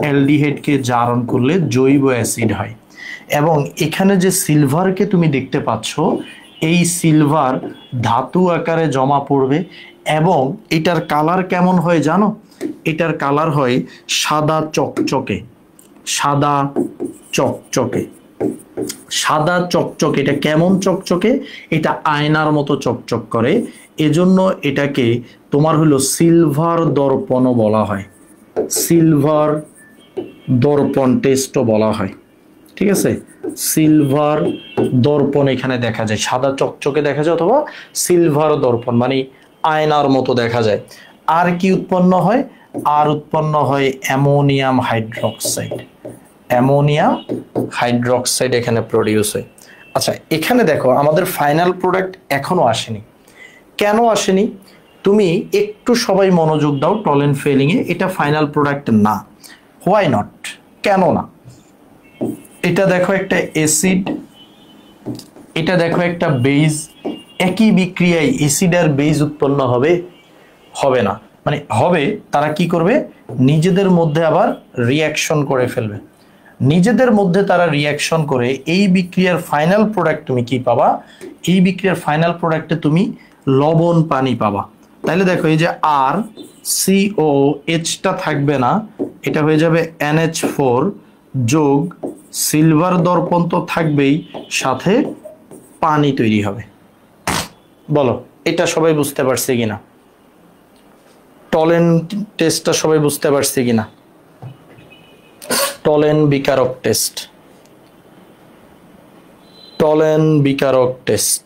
অ্যালডিহাইডকে জারণ করলে জৈব অ্যাসিড হয়। এবং এখানে যে সিলভারকে তুমি দেখতে পাচ্ছ, এই সিলভার ধাতু আকারে জমা পড়বে এবং এটার কালার কেমন হয় জানো? এটার কালার হয় সাদা চকচকে। সাদা চকচকে, সাদা চকচকে। এটা কেমন চকচকে? এটা আয়নার মতো চকচক করে। এজন্য এটাকে তোমার হলো সিলভার দর্পণও বলা হয়, সিলভার দর্পণ টেস্টও বলা হয়। ঠিক আছে, সিলভার দর্পণ এখানে দেখা যায়, সাদা চকচকে দেখা যায়, অথবা সিলভার দর্পণ মানে আয়নার মতো দেখা যায়। আর কি উৎপন্ন হয়? আর উৎপন্ন হয় অ্যামোনিয়াম হাইড্রোক্সাইড। অ্যামোনিয়াম হাইড্রোক্সাইড এখানে প্রডিউস হয়। আচ্ছা, এখানে দেখো আমাদের ফাইনাল প্রোডাক্ট এখনো আসেনি। কেন আসেনি? তুমি একটু সবাই মনোযোগ দাও। টলেন ফেলিং এ এটা ফাইনাল প্রোডাক্ট না। Why not? কেন না? এটা দেখো একটা অ্যাসিড, এটা দেখো একটা বেজ। একই বিক্রিয়ায় অ্যাসিড আর বেজ উৎপন্ন হবে? হবে না। মানে হবে, তারা কি করবে? নিজেদের মধ্যে আবার রিয়াকশন করে ফেলবে। নিজেদের মধ্যে তারা রিয়াকশন করে এই বিক্রিয়ার ফাইনাল প্রোডাক্ট তুমি কি পাবা? এই বিক্রিয়ার ফাইনাল প্রোডাক্টে তুমি লবণ পানি পাবা। তাহলে দেখো এই যে আর সিও এইচটা থাকবে না, এটা হয়ে যাবে NH4 যোগ সিলভার দর্পণ তো থাকবেই, সাথে পানি তৈরি হবে। বলো এটা সবাই বুঝতে পারছে কিনা? টলেন টেস্টটা সবাই বুঝতে পারছে কিনা? টলেন বিকারক টেস্ট, টলেন বিকারক টেস্ট।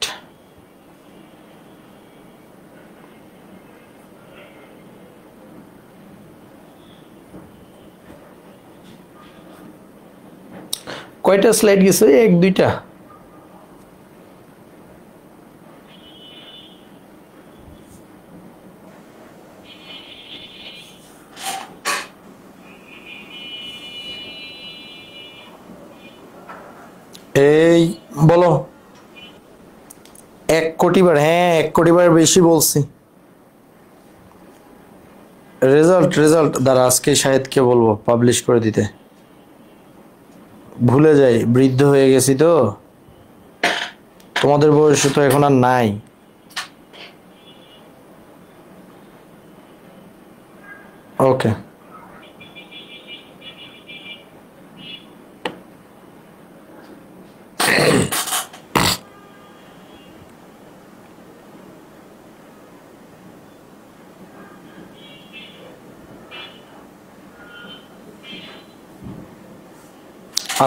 কয়টা স্লাইড গেছে? 1-2টা? এই বলো 1 কোটি বার। হ্যাঁ 1 কোটি বার বেশি বলছি। রেজাল্ট দ্বারা আজকে শাহেদকে বলবো পাবলিশ করে দিতে। ভুলে যাই, বৃদ্ধ হয়ে গেছি তো, তোমাদের বয়স তো এখন আর নাই। ওকে,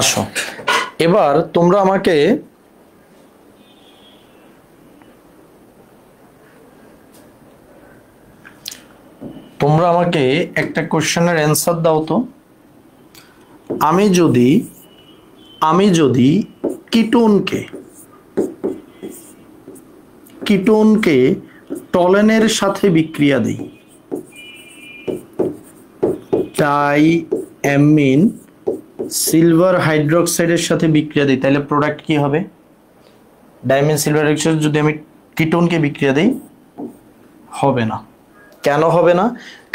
আসো এবার তোমরা আমাকে একটা কোশ্চেনের অ্যান্সার দাও তো। আমি যদি কিটোনকে টলেনের সাথে বিক্রিয়া দিই, টাই অ্যামিন সিলভার হাইড্রোক্সাইডের সাথে বিক্রিয়া দিই, তাহলে প্রোডাক্ট কি হবে? ডাইমিন সিলভার হাইড্রোক্সাইড যদি আমি কিটোনকে বিক্রিয়া দিই, হবে না। কেন হবে না?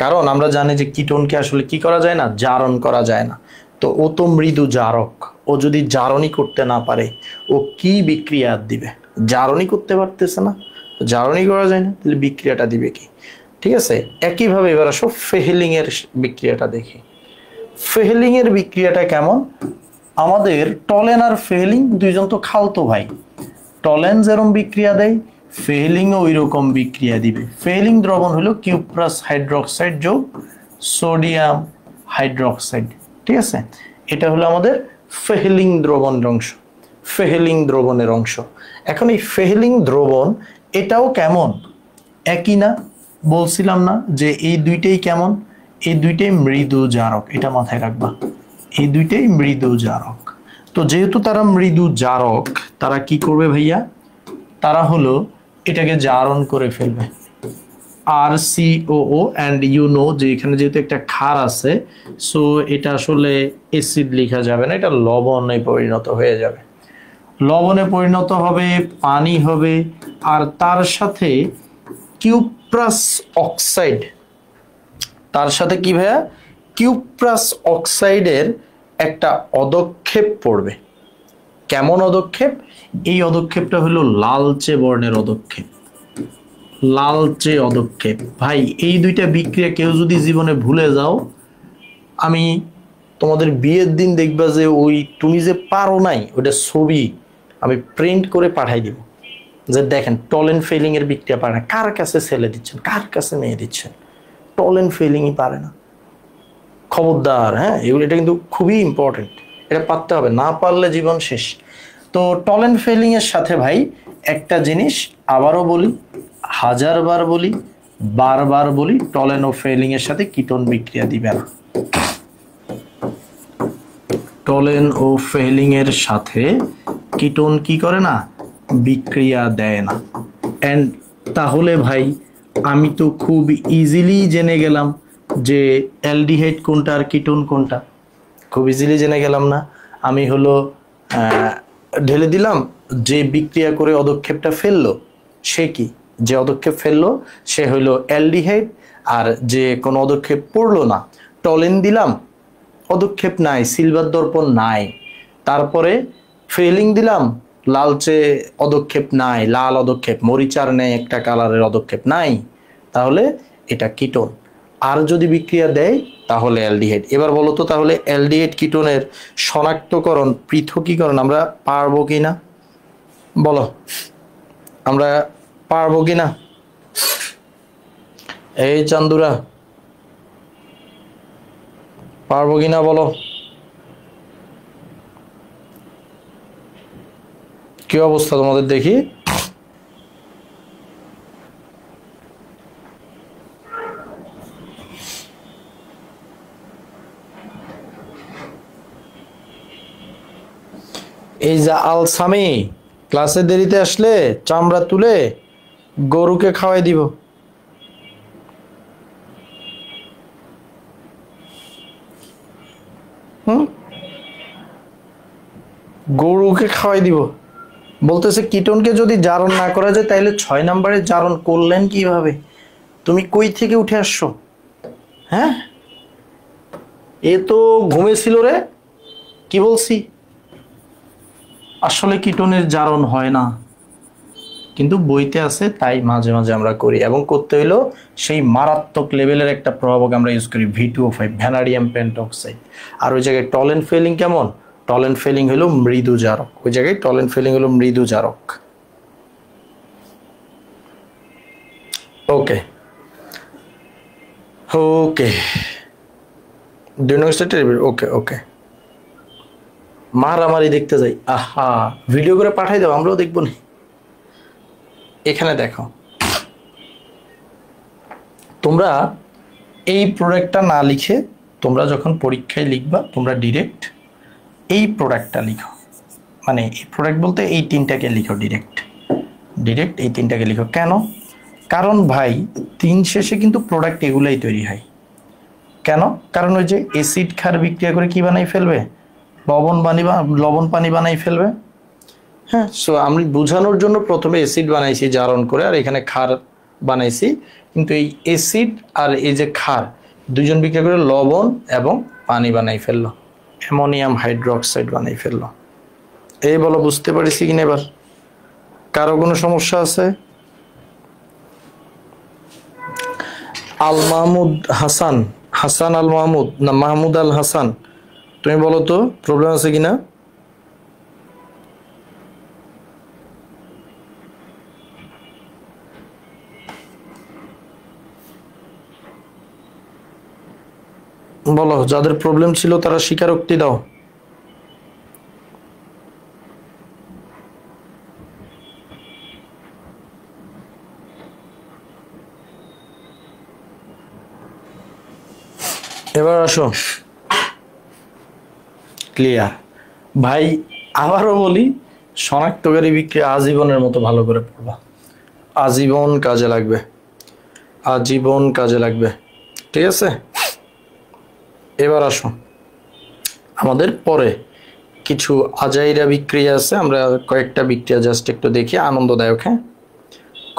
কারণ আমরা জানি যে কিটোনকে আসলে কি করা যায় না? জারণ করা যায় না। তো ও তো মৃদু জারক, ও যদি জারণই করতে না পারে ও কি বিক্রিয়া দিবে? জারণই করতে পারতেছে না, জারণই করা যায় না, তাহলে বিক্রিয়াটা দিবে কি? ঠিক আছে, একইভাবে এবার আসো ফেহেলিং এর বিক্রিয়াটা দেখি। ফেহেলিং এর বিক্রিয়াটা কেমন? আমাদের টলেন আর ফেহেলিং দুইজন তো খালতো ভাই। টলেন যেরকম বিক্রিয়া দেয়, ফেহেলিংও ওই রকম বিক্রিয়া দিবে। ফেহেলিং দ্রবণ হলো কিউপ্রাস হাইড্রোক্সাইড যোগ সোডিয়াম হাইড্রোক্সাইড। ঠিক আছে, এটা হলো আমাদের ফেহেলিং দ্রবণের অংশ, ফেহেলিং দ্রবণের অংশ। এখন এই ফেহেলিং দ্রবণ এটাও কেমন? একই না? বলছিলাম না যে এই দুইটাই কেমন? এই দুইটাই মৃদু জারক, এটা মাথায় রাখবা। এই দুইটাই মৃদু জারক। তো যেহেতু তারা মৃদু জারক, তারা কি করবে ভাইয়া? তারা হলো এটাকে জারণ করে ফেলবে। RCOO অ্যান্ড যে এখানে যেহেতু একটা ক্ষার আছে, সো এটা আসলে অ্যাসিড লেখা যাবে না, এটা লবণে পরিণত হয়ে যাবে। লবণে পরিণত হবে, পানি হবে, আর তার সাথে কিউপ্রাস অক্সাইড, তার সাথে কি ভাইয়া, কিউপ্রাস অক্সাইডের একটা অদক্ষেপ পড়বে। কেমন অদক্ষেপ? এই অদক্ষেপটা হলো লালচে বর্ণের অদক্ষেপ, লালচে অদক্ষেপ। ভাই এই দুইটা বিক্রিয়া কেউ যদি জীবনে ভুলে যাও, আমি তোমাদের বিয়ের দিন দেখবা যে ওই তুমি যে পারো নাই ওটা ছবি আমি প্রিন্ট করে পাঠাই দিব, যে দেখেন টলেন ফেলিং এর বিক্রিয়া পারে না। কার কাছে ছেলে দিচ্ছেন, কার কাছে মেয়ে দিচ্ছেন? টলেন ফেলিংই পারে না, খবরদার। হ্যাঁ, এগুলো এটা কিন্তু খুবই ইম্পর্টেন্ট, এটা পারতে হবে, না পারলে জীবন শেষ। তো টলেন ফেলিং এর সাথে ভাই একটা জিনিস আবারও বলি, হাজারবার বলি, বারবার বলি, টলেন ও ফেলিং এর সাথে কিটোন বিক্রিয়া দিবে না। টলেন ও ফেলিং এর সাথে কিটোন কি করে না, বিক্রিয়া দেয় না। এন্ড তাহলে ভাই আমি তো খুব ইজিলি জেনে গেলাম যে অ্যালডিহাইড কোনটা আর কিটোন কোনটা, খুব ইজিলি জেনে গেলাম না? আমি হলো ঢেলে দিলাম, যে বিক্রিয়া করে অদক্ষেপটা ফেললো সে কি, যে অদক্ষেপ ফেললো সে হইলো অ্যালডিহাইড, আর যে কোনো অদক্ষেপ পড়লো না টলেন দিলাম, অদক্ষেপ নাই, সিলভার দর্পণ নাই, তারপরে ফেলিং দিলাম, লালচে অদক্ষেপ নাই, লাল অদক্ষেপ মরিচার নেই একটা কালারের অদক্ষেপ নাই, তাহলে এটা কিটোন। আর যদি বিক্রিয়া দেয় তাহলে অ্যালডিহাইড। এবার বলো তো তাহলে অ্যালডিহাইড কিটোনের শনাক্তকরণ, পৃথকীকরণ আমরা পারবো কিনা? বলো, আমরা পারবো কিনা? এই চান্দুরা পারবো কিনা বলো? কি অবস্থা তোমাদের দেখি? এই যে আলসামি ক্লাসে দেরিতে আসলে চামড়া তুলে গরুকে খাওয়াই দিব। গরুকে খাওয়াই দিব। বলতেছে কিটোনকে যদি জারণ না করা যায় তাহলে 6 নম্বরে জারণ করলেন কিভাবে? তুমি কই থেকে উঠে আসছো? হ্যাঁ, এ তো ঘুমেছিল রে। কি বলছি? আসলে কিটোনের জারণ হয় না, কিন্তু বইতে আছে, তাই মাঝে মাঝে আমরা করি, এবং করতে হইলো সেই মারাত্মক লেভেলের একটা প্রভাবক আমরা ইউজ করি, V2O5 ভ্যানাডিয়াম পেন্টঅক্সাইড। আর ওই জায়গায় টলেন ফেলিং কেমন? টলেন ফেলিং হলো মৃদু জারক, ওই জায়গায় টলেন ফেলিং হলো মৃদু জারক। ওকে ওকে, ওকে ওকে, মারামারি দেখতে যাই, আহা ভিডিও করে পাঠাই দাও, আমরাও দেখবো না। এখানে দেখো, তোমরা এই প্রোডাক্টটা না লিখে তোমরা যখন পরীক্ষায় লিখবা তোমরা ডিরেক্ট এই প্রোডাক্টটা লিখো, মানে এই প্রোডাক্ট বলতে এই তিনটাকে লিখো, ডিরেক্ট এই তিনটাকে লিখো। কেন? কারণ ভাই দিন শেষে কিন্তু প্রোডাক্ট এগুলাই তৈরি হয়। কেন? কারণ ওই যে অ্যাসিড ক্ষার বিক্রিয়া করে কি বানাই ফেলবে, লবণ পানি বানাই ফেলবে। হ্যাঁ, সো আমি বোঝানোর জন্য প্রথমে অ্যাসিড বানাইছি জারণ করে, আর এখানে ক্ষার বানাইছি, কিন্তু এই অ্যাসিড আর এই যে ক্ষার দুইজন বিক্রিয়া করে লবণ এবং পানি বানাই ফেললো, অ্যামোনিয়াম হাইড্রোক্সাইড বানাই ফেললো। এই বলো বুঝতে পারছি কিনা এবার? কারো কোনো সমস্যা আছে? আল মাহমুদ হাসান, হাসান আল মাহমুদ না মাহমুদ আল হাসান, তুমি বলো তো প্রবলেম আছে কিনা? বলো, যাদের প্রবলেম ছিল তারা স্বীকারোক্তি দাও। এবার আসো, ক্লিয়ার? ভাই আবারও বলি, শনাক্তকারী বিক্রিয়া আজীবনের মতো ভালো করে পড়বা, আজীবন কাজে লাগবে। আজীবন কাজে লাগবে। ঠিক আছে, এবার আসো আমাদের পরে কিছু আজাইরা বিক্রিয়া আছে, আমরা কয়েকটা বিক্রিয়া জাস্ট একটু দেখি। আনন্দদায়ক, হ্যাঁ,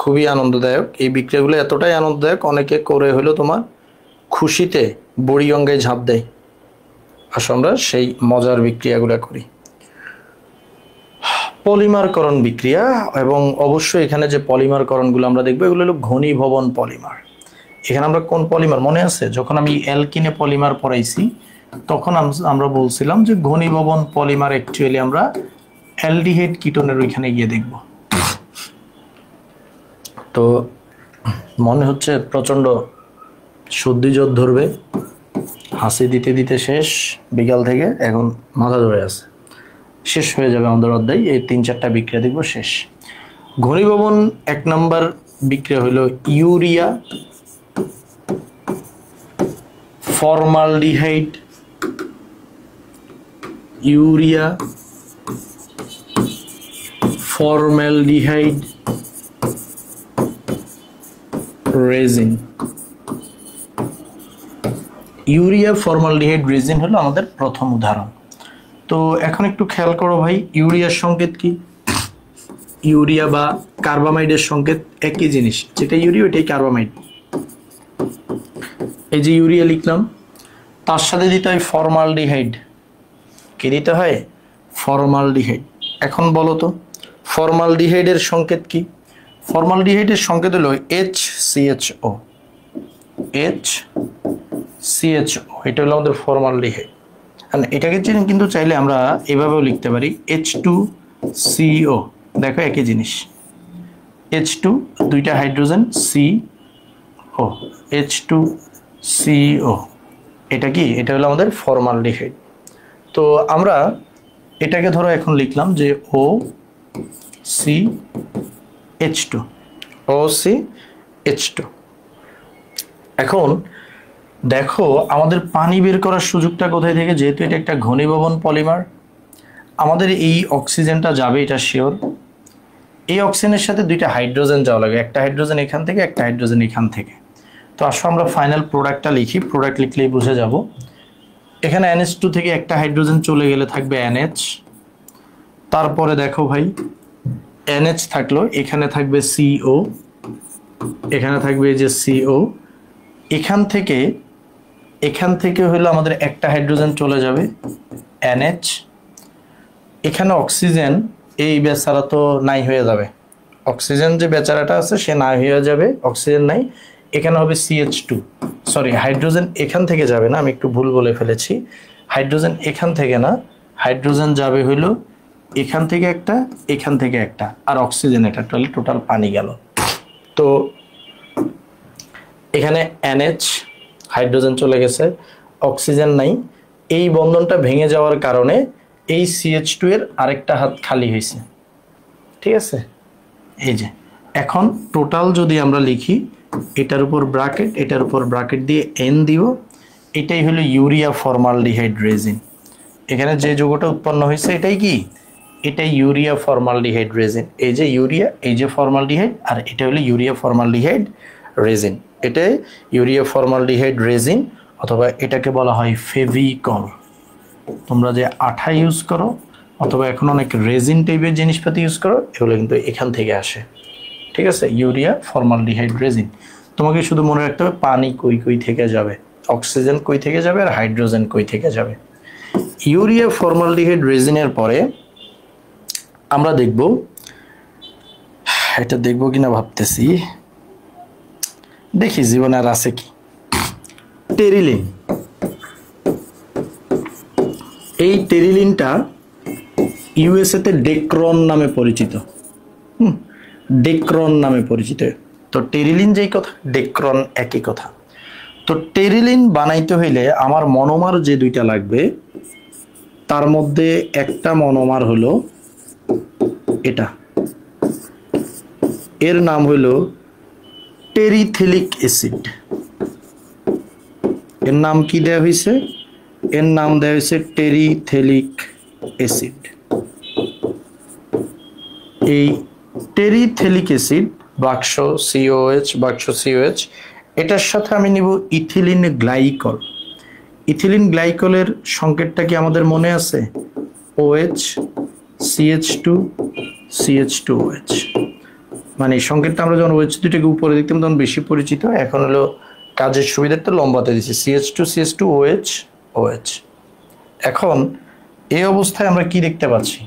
খুবই আনন্দদায়ক। এই বিক্রিয়াগুলো এতটাই আনন্দদায়ক, অনেকে করে হলো তোমার খুশিতে বড়ি গঙ্গায় ঝাঁপ দেয়। আসো আমরা সেই মজার বিক্রিয়াগুলো করি। পলিমারকরণ বিক্রিয়া, এবং অবশ্যই এখানে যে পলিমারকরণগুলো আমরা দেখবো এগুলো হলো ঘনীভবন পলিমার। এখানে আমরা কোন পলিমার মনে আছে, যখন আমি অ্যালকিনে পলিমার পড়াইছি তখন আমরা বলছিলাম যে ঘনীভবন পলিমার অ্যাকচুয়ালি আমরা অ্যালডিহাইড কিটোনের ওইখানে গিয়ে দেখব। তো মনে হচ্ছে প্রচন্ড সর্দি জ্বর ধরবে, হাসি দিতে দিতে শেষ, বিকাল থেকে এখন মাথা ধরে আছে, শেষ হয়ে যাবে আমাদের অধ্যায়। এই 3-4টা বিক্রিয়া দেখবো, শেষ। ঘনীভবন 1 নম্বর বিক্রিয়া হলো urea formaldehyde, urea formaldehyde resin. Urea formaldehyde resin হলো আমাদের প্রথম উদাহরণ। তো এখন একটু খেয়াল করো ভাই, ইউরিয়ার সংকেত কি? ইউরিয়া বা কার্বামাইডের সংকেত একই জিনিস, যেটা ইউরিয়া ওইটাই কার্বামাইড। এই যে ইউরিয়া লিখলাম, তার সাথে দিতে হয় ফর্মালডিহাইড। কি দিতে হয়? ফর্মালডিহাইড। এখন বলো তো ফর্মালডিহাইডের সংকেত কি? ফর্মালডিহাইডের সংকেত হলো HCHO। HCHO এটা হলো আমাদের ফর্মালডিহাইড। এটাকে কিন্তু চাইলে আমরা এভাবেও লিখতে পারি H2CO। দেখো একই জিনিস, H2 দুইটা হাইড্রোজেন, CO, H2CO। এটা কি? এটা হলো আমাদের ফর্মালডিহাইড। তো আমরা এটাকে ধরো এখন লিখলাম যে OCH2, OCH2। এখন দেখো আমাদের পানি বের করার সুযোগটা কোথায় থেকে? যেহেতু এটা একটা ঘনীভবন পলিমার, আমাদের এই অক্সিজেনটা যাবে, এটা শিওর। এই অক্সিজেনের সাথে দুইটা হাইড্রোজেন যাওয়া লাগে, একটা হাইড্রোজেন এখান থেকে, একটা হাইড্রোজেন এখান থেকে। তো আসো আমরা ফাইনাল প্রোডাক্টটা লিখি, প্রোডাক্ট লিখলেই বুঝে যাব। এখানে NH2 থেকে একটা হাইড্রোজেন চলে গেলে থাকবে NH। তারপরে দেখো ভাই NH থাকলো, এখানে থাকবে CO, এখানে থাকবে এই যে CO। এখান থেকে হলো আমাদের একটা হাইড্রোজেন চলে যাবে NH। এখানে অক্সিজেন এই বেচারা তো নাই হয়ে যাবে, অক্সিজেন যে বেচারাটা আছে সে নাই হয়ে যাবে, অক্সিজেন নাই। এখানে হবে CH2, সরি হাইড্রোজেন এখান থেকে যাবে না, আমি একটু ভুল বলে ফেলেছি। হাইড্রোজেন এখান থেকে না, হাইড্রোজেন যাবে হইলো এখান থেকে একটা, এখান থেকে একটা, আর অক্সিজেন এটা, তাহলে টোটাল পানি গেল। তো এখানে NH হাইড্রোজেন চলে গেছে, অক্সিজেন নাই। এই বন্ধনটা ভেঙে যাওয়ার কারণে এই CH2 এর আরেকটা হাত খালি হয়েছে। ঠিক আছে, এই যে এখন টোটাল যদি আমরা লিখি, এটার উপর ব্র্যাকেট, এটার উপর ব্র্যাকেট দিয়ে N দিব, এটাই হলো ইউরিয়া ফর্মালডিহাইড রেজিন। এখানে যে যৌগটা উৎপন্ন হয়েছে এটাই কি? এটাই ইউরিয়া ফর্মালডিহাইড রেজিন। এই যে ইউরিয়া, এই যে ফর্মালডিহাইড, আর এটা হলো ইউরিয়া ফর্মালডিহাইড রেজিন। এটাই ইউরিয়া ফর্মালডিহাইড রেজিন, অথবা এটাকে বলা হয় ফেভিকল। তোমরা যে আঠা ইউজ করো অথবা এখন অনেক রেজিন টাইপের জিনিসপাতি ইউজ করো, এগুলো কিন্তু এখান থেকে আসে। ঠিক আছে, ইউরিয়া ফর্মালডিহাইড রেজিন। তোমাকে শুধু মনে রাখতে হবে পানি কই কই থেকে যাবে, অক্সিজেন কই থেকে যাবে, আর হাইড্রোজেন কই থেকে যাবে। ইউরিয়া ফর্মালডিহাইড রেজিনের পরে আমরা দেখব, এটা দেখবো কিনা ভাবতেছি, দেখি জীবনে আর আছে কি, টেরিলিন। এই টেরিলিনটা USA তে ডেক্রন নামে পরিচিত। ডেক্রন নামে পরিচিত। তো টেরিলিন যেই কথা, ডেক্রন একই কথা। তো টেরিলিন বানাইতে হইলে আমার মনোমার যে দুইটা লাগবে, তার মধ্যে একটা মনোমার হলো এটা, এর নাম হলো টেরিথেলিক অ্যাসিড। এর নাম কি দেওয়া হয়েছে? এর নাম দেওয়া হয়েছে টেরিথেলিক অ্যাসিড। এই টেরিথেলিক অ্যাসিড বাক্স COH, বাক্স COH, এটার সাথে আমি নিব ইথিলিন গ্লাইকল। ইথিলিন গ্লাইকলের সংকেতটা কি আমাদের মনে আছে? OH CH2 CH2OH। মানে এই সংকেতটা আমরা যখন OH দুইটাকে উপরে দেখতাম তখন বেশি পরিচিত, এখন হলো কাজের সুবিধার্থে লম্বাতে দিচ্ছি CH2 CH2 OH OH। এখন এই অবস্থায় আমরা কি দেখতে পাচ্ছি?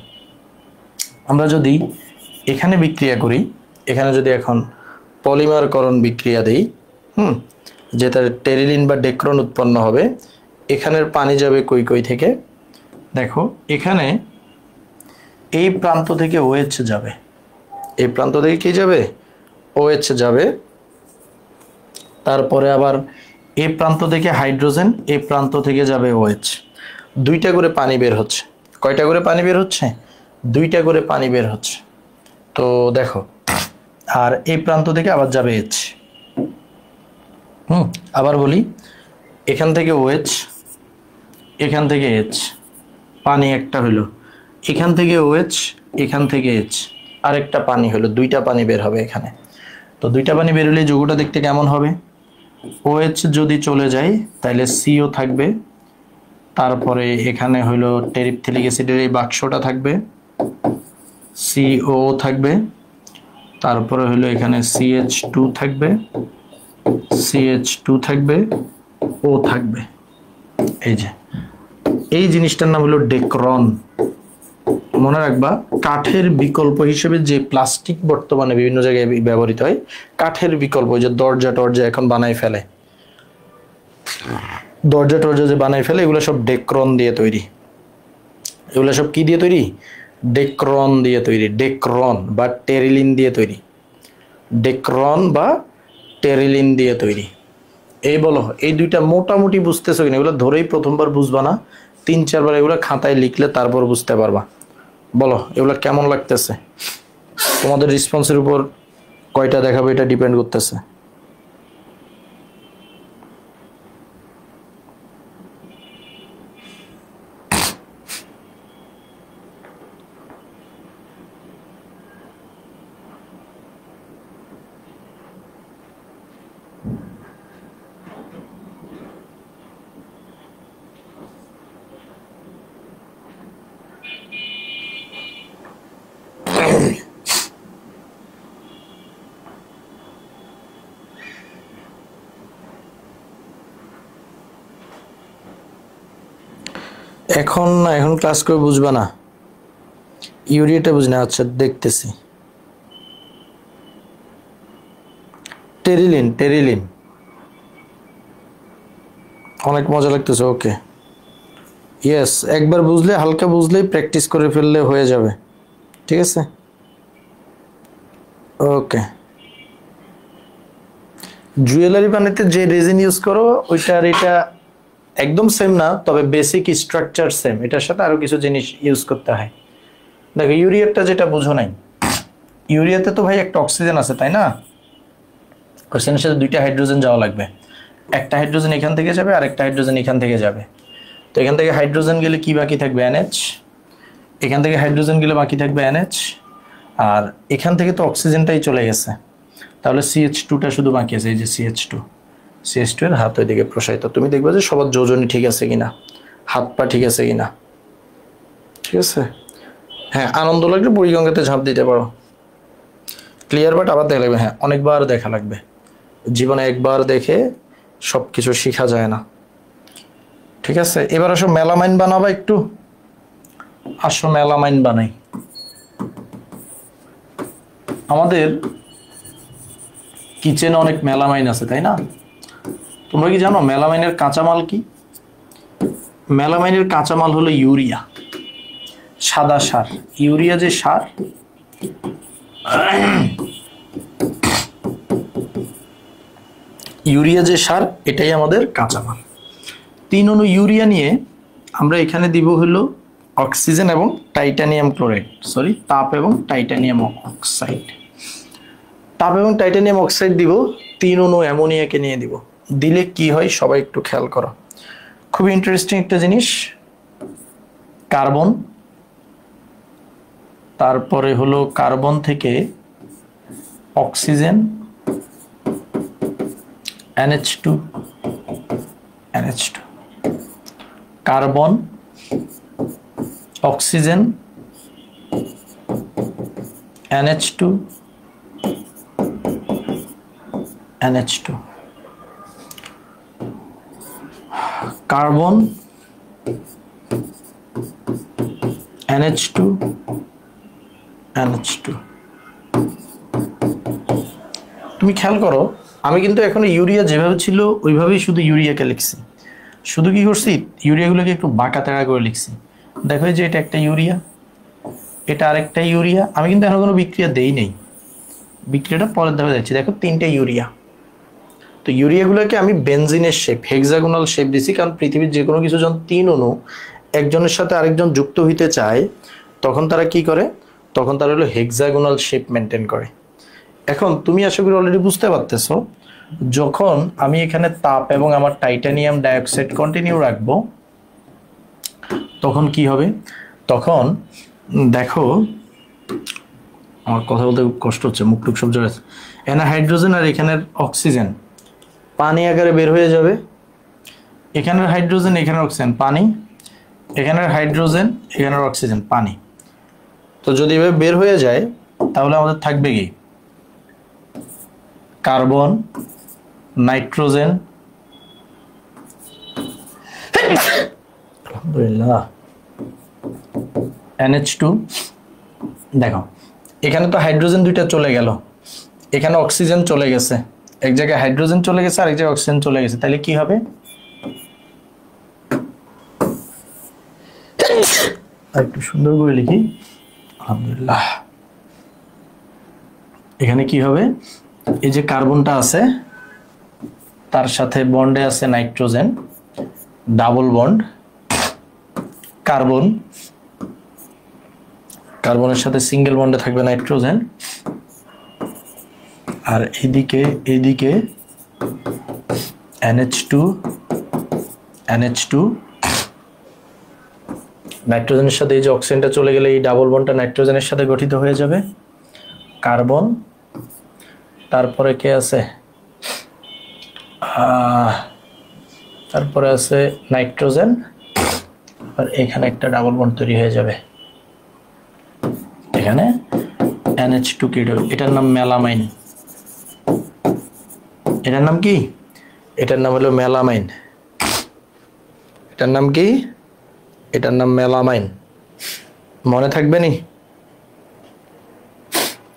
আমরা যদি এখানে বিক্রিয়া করি, এখানে যদি এখন পলিমারকরণ বিক্রিয়া দেই, যেটা টেরিলিন বা ডেক্রন উৎপন্ন হবে, এখানের পানি যাবে কই থেকে? দেখো এখানে এই প্রান্ত থেকে OH যাবে, এই প্রান্ত থেকে কি যাবে? OH যাবে। তারপরে আবার এই প্রান্ত থেকে হাইড্রোজেন, এই প্রান্ত থেকে যাবে OH। দুইটা করে পানি বের হচ্ছে। কয়টা করে পানি বের হচ্ছে? দুইটা করে পানি বের হচ্ছে। তো দেখো, আর এই প্রান্ত থেকে আবার যাবে H। আবার বলি, এখান থেকে OH, এখান থেকে H, পানি একটা হলো। এখান থেকে OH, এখান থেকে H, আরেকটা পানি হলো। দুইটা পানি বের হবে এখানে। তো দুইটা পানি বের হলে যৌগটা দেখতে কেমন হবে? OH যদি চলে যায় তাহলে CO থাকবে, তারপরে এখানে হলো টেরিপথ্যালিক অ্যাসিডের এই বাক্সটা থাকবে, CO থাকবে, তারপরে হলো এখানে CH2 থাকবে, CH2 থাকবে, O থাকবে। এই যে এই জিনিসটার নাম হলো ডেক্রন। মনে রাখবা, কাঠের বিকল্প হিসেবে যে প্লাস্টিক বর্তমানে বিভিন্ন জায়গায় ব্যবহৃত হয়, কাঠের বিকল্প, যে দরজা টরজা এখন বানাই ফেলে, দরজা টরজা যে বানাই ফেলে, এগুলো সব ডেক্রন দিয়ে তৈরি। এগুলো সব কি দিয়ে তৈরি? ডেক্রন দিয়ে তৈরি। ডেক্রন বা টেরিলিন দিয়ে তৈরি। ডেক্রন বা টেরিলিন দিয়ে তৈরি। এই বলো, এই দুইটা মোটামুটি বুঝতেছো কিনা? এগুলো ধরেই প্রথমবার বুঝবা না, 3-4 বার এগুলো খাতায় লিখলে তারপর বুঝতে পারবা। বলো এগুলো কেমন লাগতেছে? তোমাদের রেসপন্সের উপর কয়টা দেখাবে এটা ডিপেন্ড করতেছে। এখন ক্লাস করে বুঝবা না, ইউরিয়াটা বুঝ না। আচ্ছা দেখতেছি, টেরিলিন, টেরিলিন অনেক মজা লাগতেছে। ওকে, ইয়েস, একবার বুঝলে, হালকা বুঝলেই প্র্যাকটিস করে ফেললে হয়ে যাবে। ঠিক আছে, ওকে। জুয়েলারি বানাতে যে রেজিন ইউজ করো ওইটা আর এটা একদম সেম না, তবে বেসিক স্ট্রাকচার সেম। এটার সাথে আরো কিছু জিনিস ইউজ করতে হয়। দেখো ইউরিয়াটা যেটা বুঝো নাই, ইউরিয়াতে তো ভাই একটা অক্সিজেন আছে, তাই না? অক্সিজেনের সাথে দুইটা হাইড্রোজেন যাওয়া লাগবে। একটা হাইড্রোজেন এখান থেকে যাবে আর একটা হাইড্রোজেন এখান থেকে যাবে। তো এখান থেকে হাইড্রোজেন গেলে কি বাকি থাকবে? NH। এখান থেকে হাইড্রোজেন গেলে বাকি থাকবে NH। আর এখান থেকে তো অক্সিজেনটাই চলে গেছে, তাহলে CH2টা শুধু বাকি আছে। এই যে CH2 এর হাত ওইদিকে প্রসারিত। তুমি দেখবে যে সবার যোজনী ঠিক আছে কিনা, হাত পা ঠিক আছে কিনা। ঠিক আছে, হ্যাঁ, আনন্দ লাগলে বুড়িগঙ্গাতে ঝাঁপ দিতে পারো। ক্লিয়ার, বাট আবার দেখা লাগবে। হ্যাঁ, অনেকবার দেখা লাগবে। জীবনে একবার দেখে সবকিছু শেখা যায় না। ঠিক আছে, এবার আসো মেলামাইন বানাবা একটু। আসো মেলামাইন বানাই। আমাদের কিচেনে অনেক মেলামাইন আছে, তাই না? তোমরা কি জানো মেলামাইনের কাঁচামাল কি? মেলামাইনের কাঁচামাল হলো ইউরিয়া, সাদা সার। ইউরিয়া যে সার, ইউরিয়া যে সার, এটাই আমাদের কাঁচামাল। 3 অণু ইউরিয়া নিয়ে আমরা এখানে দিব হলো অক্সিজেন এবং টাইটানিয়াম ক্লোরাইড, তাপ এবং টাইটানিয়াম অক্সাইড। তাপ এবং টাইটানিয়াম অক্সাইড দিব, 3 অণু অ্যামোনিয়াকে নিয়ে দিব। দিলে কি হয় সবাই একটু খেয়াল করো, খুবই ইন্টারেস্টিং একটা জিনিস। কার্বন, তারপরে হলো কার্বন থেকে oxygen NH2 NH2 carbon oxygen NH2 NH2 carbon NH2 NH2 তুমি খেয়াল করো আমি কিন্তু এখন ইউরিয়া যেভাবে ছিল ওইভাবেই শুধু ইউরিয়াকে লিখছি, শুধু কি করছি ইউরিয়াগুলোকে একটু বাঁকা তেড়া করে লিখছি। দেখো যে এটা একটা ইউরিয়া, এটা আরেকটা ইউরিয়া, আমি কিন্তু এখন কোনো বিক্রিয়া দেই নেই, বিক্রিয়াটা পরের ধাপে যাচ্ছি। দেখো তিনটা ইউরিয়া, তো ইউরিয়াগুলোকে আমি বেনজিনের শেপ হেক্সাগোনাল শেপ দিছি, কারণ পৃথিবীর যে কোনো কিছু যখন তিন অণু একজনের সাথে আরেকজন যুক্ত হইতে চায় তখন তারা কি করে, তখন তারা হলো হেক্সাগোনাল শেপ মেনটেন করে। এখন তুমি আশা করি অলরেডি বুঝতে পারতেছো, যখন আমি এখানে তাপ এবং আমার টাইটানিয়াম ডাইঅক্সাইড কন্টিনিউ রাখবো তখন কি হবে, তখন দেখো আমার কথা বলতে খুব কষ্ট হচ্ছে, মুখ টুক সব জড়াচ্ছে। এখানে হাইড্রোজেন আর এখানের অক্সিজেন পানি আকারে বের হয়ে যাবে, এখানের হাইড্রোজেন এখানের অক্সিজেন পানি, এখানের হাইড্রোজেন এখানের অক্সিজেন পানি। তো যদি এভাবে বের হয়ে যায় তাহলে আমাদের থাকবে কি, কার্বন, নাইট্রোজেন, আলহামদুলিল্লাহ, NH2। দেখো এখানে তো হাইড্রোজেন দুইটা চলে গেল, এখানে অক্সিজেন চলে গেছে, এক জায়গায় হাইড্রোজেন চলে গেছে আর এক জায়গায় অক্সিজেন চলে গেছে, তাহলে কি হবে, একটু সুন্দর করে লিখি, আলহামদুলিল্লাহ। এখানে কি হবে, এই যে কার্বনটা আছে তার সাথে বন্ডে আছে নাইট্রোজেন, ডাবল বন্ড, কার্বন, কার্বনের সাথে সিঙ্গেল বন্ডে থাকবে নাইট্রোজেন, আর এইদিকে NH2 NH2, নাইট্রোজেনের সাথে এই যে অক্সিজেনটা চলে গেলে এই ডাবল বন্ডটা নাইট্রোজেনের সাথে গঠিত হয়ে যাবে, কার্বন, তারপরে কে আছে, তারপরে আছে নাইট্রোজেন, আর এখানে একটা ডাবল বন্ড তৈরি হয়ে যাবে, এখানে NH2 কেটে, এটার নাম মেলামাইন। এটার নাম কি, এটার নাম হলো মেলামাইন। এটার নাম কি, এটার নাম মেলামাইন। মনে থাকবে নি,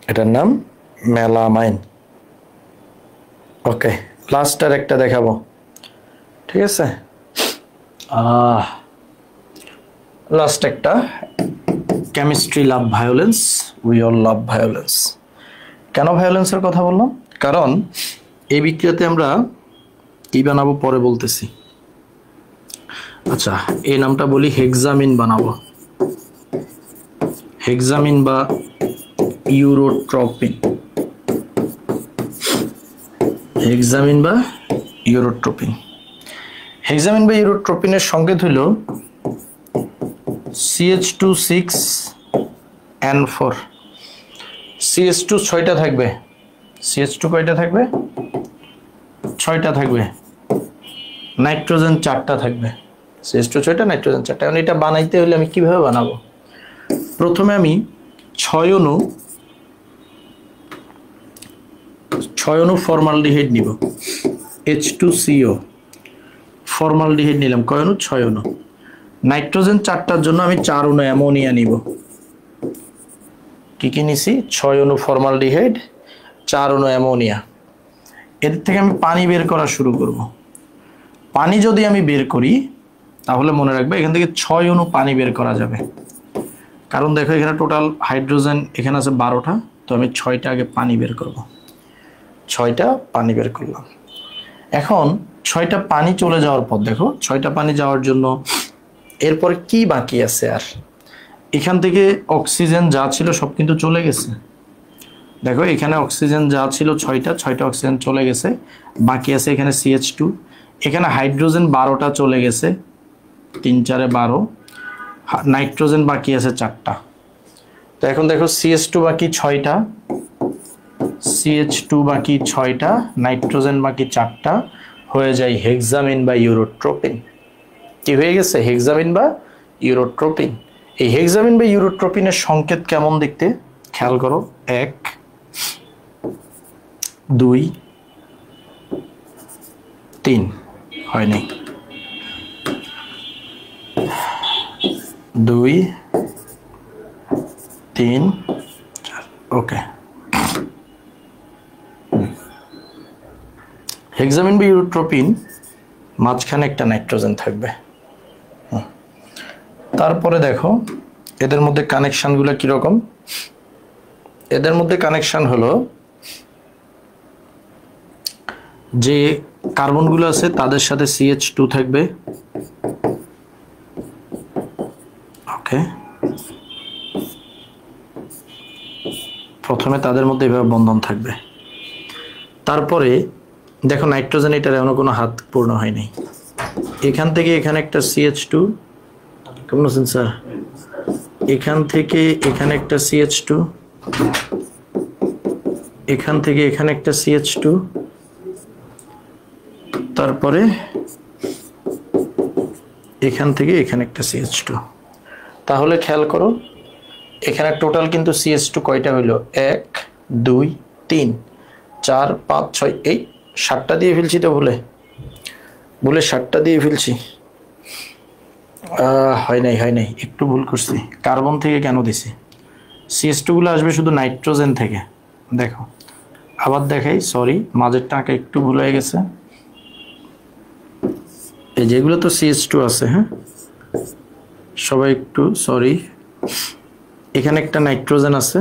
এটার নাম মেলামাইন। ওকে, লাস্ট আর একটা দেখাবো, ঠিক আছে। লাস্ট একটা, chemistry love violence, we all love violence. কেন ভায়োলেন্সের কথা বললাম, কারণ এই বিক্রিয়াতে আমরা কি বানাবো পরে বলতেছি। আচ্ছা, এই নামটা বলি হেক্সামিন বানাবো, হেক্সামিন বা ইউরোট্রপিন, হেক্সামিন বা ইউরোট্রপিন। হেক্সামিন বা ইউরোট্রপিনের সংকেত হইল CH2 6N4। CH2 6টা থাকবে, CH2 কয়টা থাকবে, 6টা থাকবে, নাইট্রোজেন 4টা থাকবে, CH2 6টা, নাইট্রোজেন 4টা। এখন এটা বানাইতে হলে আমি কিভাবে বানাবো, প্রথমে আমি 6 অণু ফর্মালডিহাইড নিব, H2CO, ফর্মালডিহাইড নিলাম, কয় অণু, 6 অণু। নাইট্রোজেন 4টার জন্য আমি 4 অণু অ্যামোনিয়া নিব, কি কি নিছি, 6 অণু ফর্মালডিহাইড, 4 অণু অ্যামোনিয়া। এদের থেকে আমি পানি বের করা শুরু করব। পানি যদি আমি বের করি তাহলে মনে রাখবে এখান থেকে 6 অণু পানি বের করা যাবে, কারণ দেখো এখানে টোটাল হাইড্রোজেন এখানে আছে 12টা, তো আমি 6টা আগে পানি বের করব, 6টা পানি বের করলাম। এখন 6টা পানি চলে যাওয়ার পর দেখো 6টা পানি যাওয়ার জন্য এরপর কি বাকি আছে, আর এখান থেকে অক্সিজেন যা ছিল সব কিন্তু চলে গেছে। দেখো এখানে অক্সিজেন যা ছিল 6টা অক্সিজেন চলে গেছে, বাকি আছে এখানে CH2, এখানে হাইড্রোজেন 12টা চলে গেছে, 3 4 12, নাইট্রোজেন বাকি আছে 4টা। তো এখন দেখো CH2 বাকি 6টা, CH2 বাকি 6টা, নাইট্রোজেন বাকি 4টা, হয়ে যায় হেক্সামিন বা ইউরোট্রোপিন। কি হয়ে গেছে? হেক্সামিন বা ইউরোট্রোপিন। এই হেক্সামিন বা ইউরোট্রোপিনের সংকেত কেমন দেখতে খেয়াল করো। 1 2 3 হয় নাই, 2 3 4, ওকে। হেক্সামিন বা ইউরোট্রোপিন, মাঝখানে একটা নাইট্রোজেন থাকবে। তারপরে দেখো এদের মধ্যে কানেকশনগুলো কিরকম। এদের মধ্যে কানেকশন হলো যে কার্বনগুলো আছে তাদের সাথে CH2 থাকবে, ওকে। প্রথমে তাদের মধ্যে এভাবে বন্ধন থাকবে। তারপরে দেখো নাইট্রোজেন, এটার এমন কোনো হাত পূর্ণ হয়নি। এখান থেকে এখানে একটা CH2, কেমন আছেন স্যার? এখান থেকে এখানে একটা CH2, এখান থেকে এখানে একটা CH2, তারপরে এখান থেকে এখানে একটা CH2। তাহলে খেয়াল করো এখানে টোটাল কিন্তু CH2 কয়টা হইলো? 1 2 3 4 5 6, এই 7টা দিয়ে ফেলছি তো, ভুলে 7টা দিয়ে ফেলছি। হয় নাই, একটু ভুল করছি। কার্বন থেকে কেন দিছি? CH2 গুলো আসবে শুধু নাইট্রোজেন থেকে। দেখো আবার দেখাই, সরি মাঝের টাকা একটু ভুল হয়ে গেছে। এই যেগুলো তো CH2 আছে, হ্যাঁ সবাই একটু সরি। এখানে একটা নাইট্রোজেন আছে,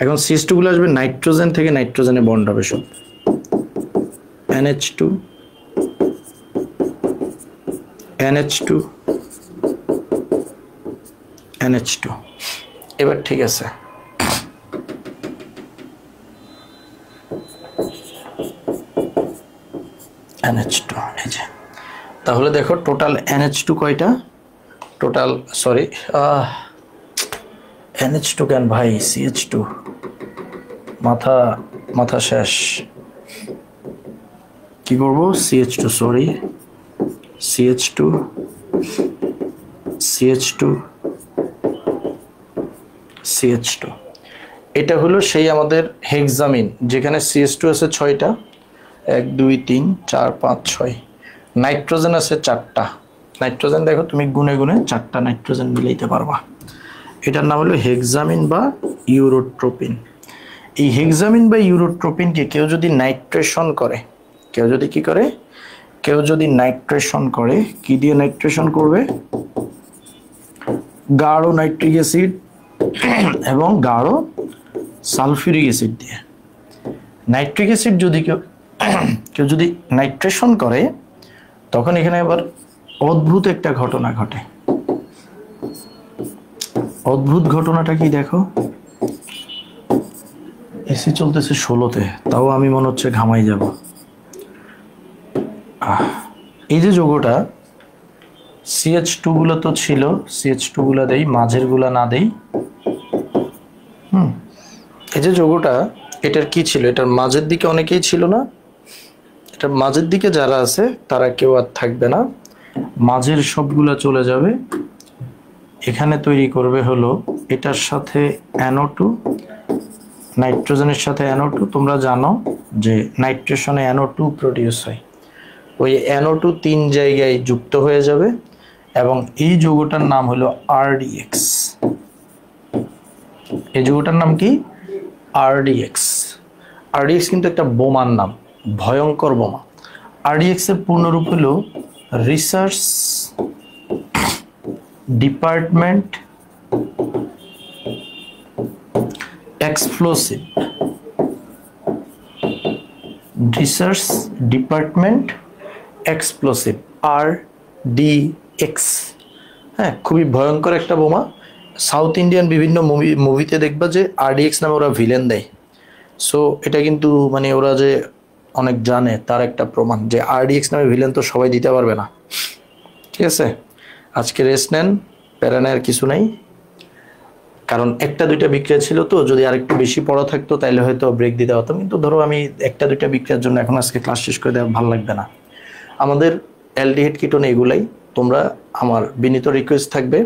এখন CH2 গুলো আসবে নাইট্রোজেন থেকে, নাইট্রোজেনে বন্ড হবে সব। NH2 NH2 NH2। এবার ঠিক আছে, NH2 এই যে। তাহলে দেখো টোটাল NH2 কয়টা? টোটাল সরি NH2 কেন ভাই, CH2, মাথা শেষ। কি করবো? CH2 sorry, CH2 CH2 CH2। এটা হলো সেই আমাদের হেক্সামিন, যেখানে CH2 আছে 6টা, 1 2 3 4 5 6। নাইট্রোজেন আছে 4টা। নাইট্রোজেন দেখো তুমি গুনে গুনে 4টা নাইট্রোজেন মিলাইতে পারবা। এটার নাম হলো হেক্সামিন বা ইউরোট্রোপিন। এই হেক্সামিন বা ইউরোট্রোপিনকে কেউ যদি নাইট্রেশন করে, কেউ যদি কি করে, কেউ যদি নাইট্রেশন করে, কি দিয়ে নাইট্রেশন করবে? গাঢ় নাইট্রিক অ্যাসিড এবং গাঢ় সালফিউরিক অ্যাসিড দিয়ে। নাইট্রিক অ্যাসিড যদি কেউ যদি নাইট্রেশন করে, তখন এখানে আবার অদ্ভুত একটা ঘটনা ঘটে। অদ্ভুত ঘটনাটা কি দেখো, এসি চলতেছে 16তে, তাও আমি মনে হচ্ছে ঘামাই যাব। এই যে যৌগটা CH2 গুলো তো ছিল, CH2 গুলা দেই, মাঝের গুলা না দেই। এই যে যৌগটা, এটার কি ছিল? এটার মাঝের দিকে অনেকেই ছিল না? এটার মাঝের দিকে যারা আছে তারা কেউ আর থাকবে না, মাঝের সবগুলা চলে যাবে। এখানে তৈরি করবে হলো এটার সাথে NO2, নাইট্রোজেনের সাথে NO2। তোমরা জানো যে নাইট্রেশনে NO2 প্রডিউস হয়, ওই NO2 3 জায়গায় যুক্ত হয়ে যাবে এবং এই যৌগটার নাম হলো RDX। এই যৌগটার নাম কি? RDX। RDX কিন্তু একটা বোমার নাম, ভয়ঙ্কর বোমা। RDX এর পূর্ণরূপ হলো research department explosive. Research department explosive, RDX। হ্যাঁ, খুবই ভয়ঙ্কর একটা বোমা। সাউথ ইন্ডিয়ান বিভিন্ন মুভিতে দেখবা যে RDX নামে ওরা ভিলেন দেয়। সো এটা কিন্তু মানে ওরা যে অনেক জানে তার একটা প্রমাণ, যে RDX নামে ভিলেন তো সবাই দিতে পারবে না। ঠিক আছে, আজকে রেস্ট নেন, প্যারা নেওয়ার কিছু নাই। কারণ একটা দুইটা বিক্রিয়া ছিল তো, যদি আরেকটু বেশি পড়া থাকতো তাহলে হয়তো ব্রেক দিতে হতাম, কিন্তু ধরো আমি একটা দুইটা বিক্রিয়ার জন্য এখন আজকে ক্লাস শেষ করে দেওয়া ভালো লাগবে না। আমাদের অ্যালডিহাইড কিটোন এগুলাই। তোমরা আমার বিনীত রিকোয়েস্ট থাকবে,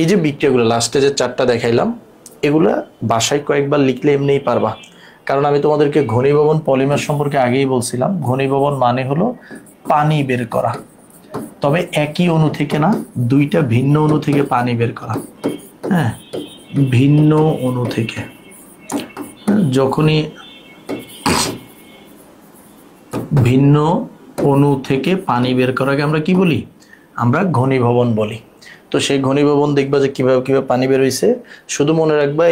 এই যে বিক্রিয়াগুলো লাস্টে যে 4টা দেখাইলাম, এগুলা বাসায় কয়েকবার লিখলে এমনিই পারবা। কারণ আমি তোমাদেরকে ঘনীভবন পলিমার সম্পর্কে আগেই বলছিলাম, ঘনীভবন মানে হলো পানি বের করা, তবে একই অণু থেকে না, দুইটা ভিন্ন অণু থেকে পানি বের করা। হ্যাঁ, ভিন্ন অণু থেকে। যখনই ভিন্ন অণু থেকে পানি বের করাকে আমরা কি বলি? আমরা ঘনীভবন বলি। তো সেই ঘনীভবন দেখবা যে কিভাবে কিভাবে পানি বের হইছে। শুধু মনে রাখবা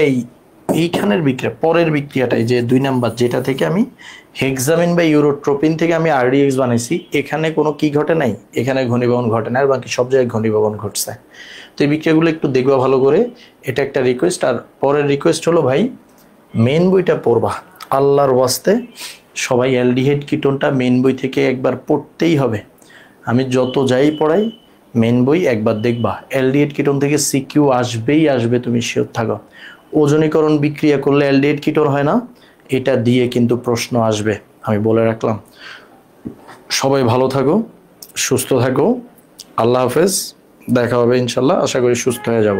এইখানের বিক্রিয়া, পরের বিক্রিয়াটাই যে 2 নাম্বার, যেটা থেকে আমি হেক্সামিন বা ইউরোট্রোপিন থেকে আমি আরডিএক্স বানাইছি, এখানে কোনো কি ঘটে নাই, এখানে ঘনীভবন ঘটে না, আর বাকি সব জায়গায় ঘনীভবন ঘটছে। তো এই বিক্রিয়াগুলো একটু দেখবা ভালো করে, এটা একটা রিকোয়েস্ট। আর পরের রিকোয়েস্ট হলো ভাই, মেন বইটা পড়বা আল্লাহর ওয়াস্তে। সবাই অ্যালডিহাইড কিটোনটা মেন বই থেকে একবার পড়তেই হবে। আমি যত যাই পড়াই, মেন বই একবার দেখবা। অ্যালডিহাইড কিটোন থেকে সিকিউ আসবেই আসবে, তুমি শিওর থাকো। ওজনীকরণ বিক্রিয়া করলে অ্যালডিহাইড কিটোন হয় না, এটা দিয়ে কিন্তু প্রশ্ন আসবে, আমি বলে রাখলাম। সবাই ভালো থাকো, সুস্থ থাকো, আল্লাহ হাফেজ। দেখা হবে ইনশাল্লাহ, আশা করি সুস্থ হয়ে যাব।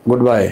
Good bye.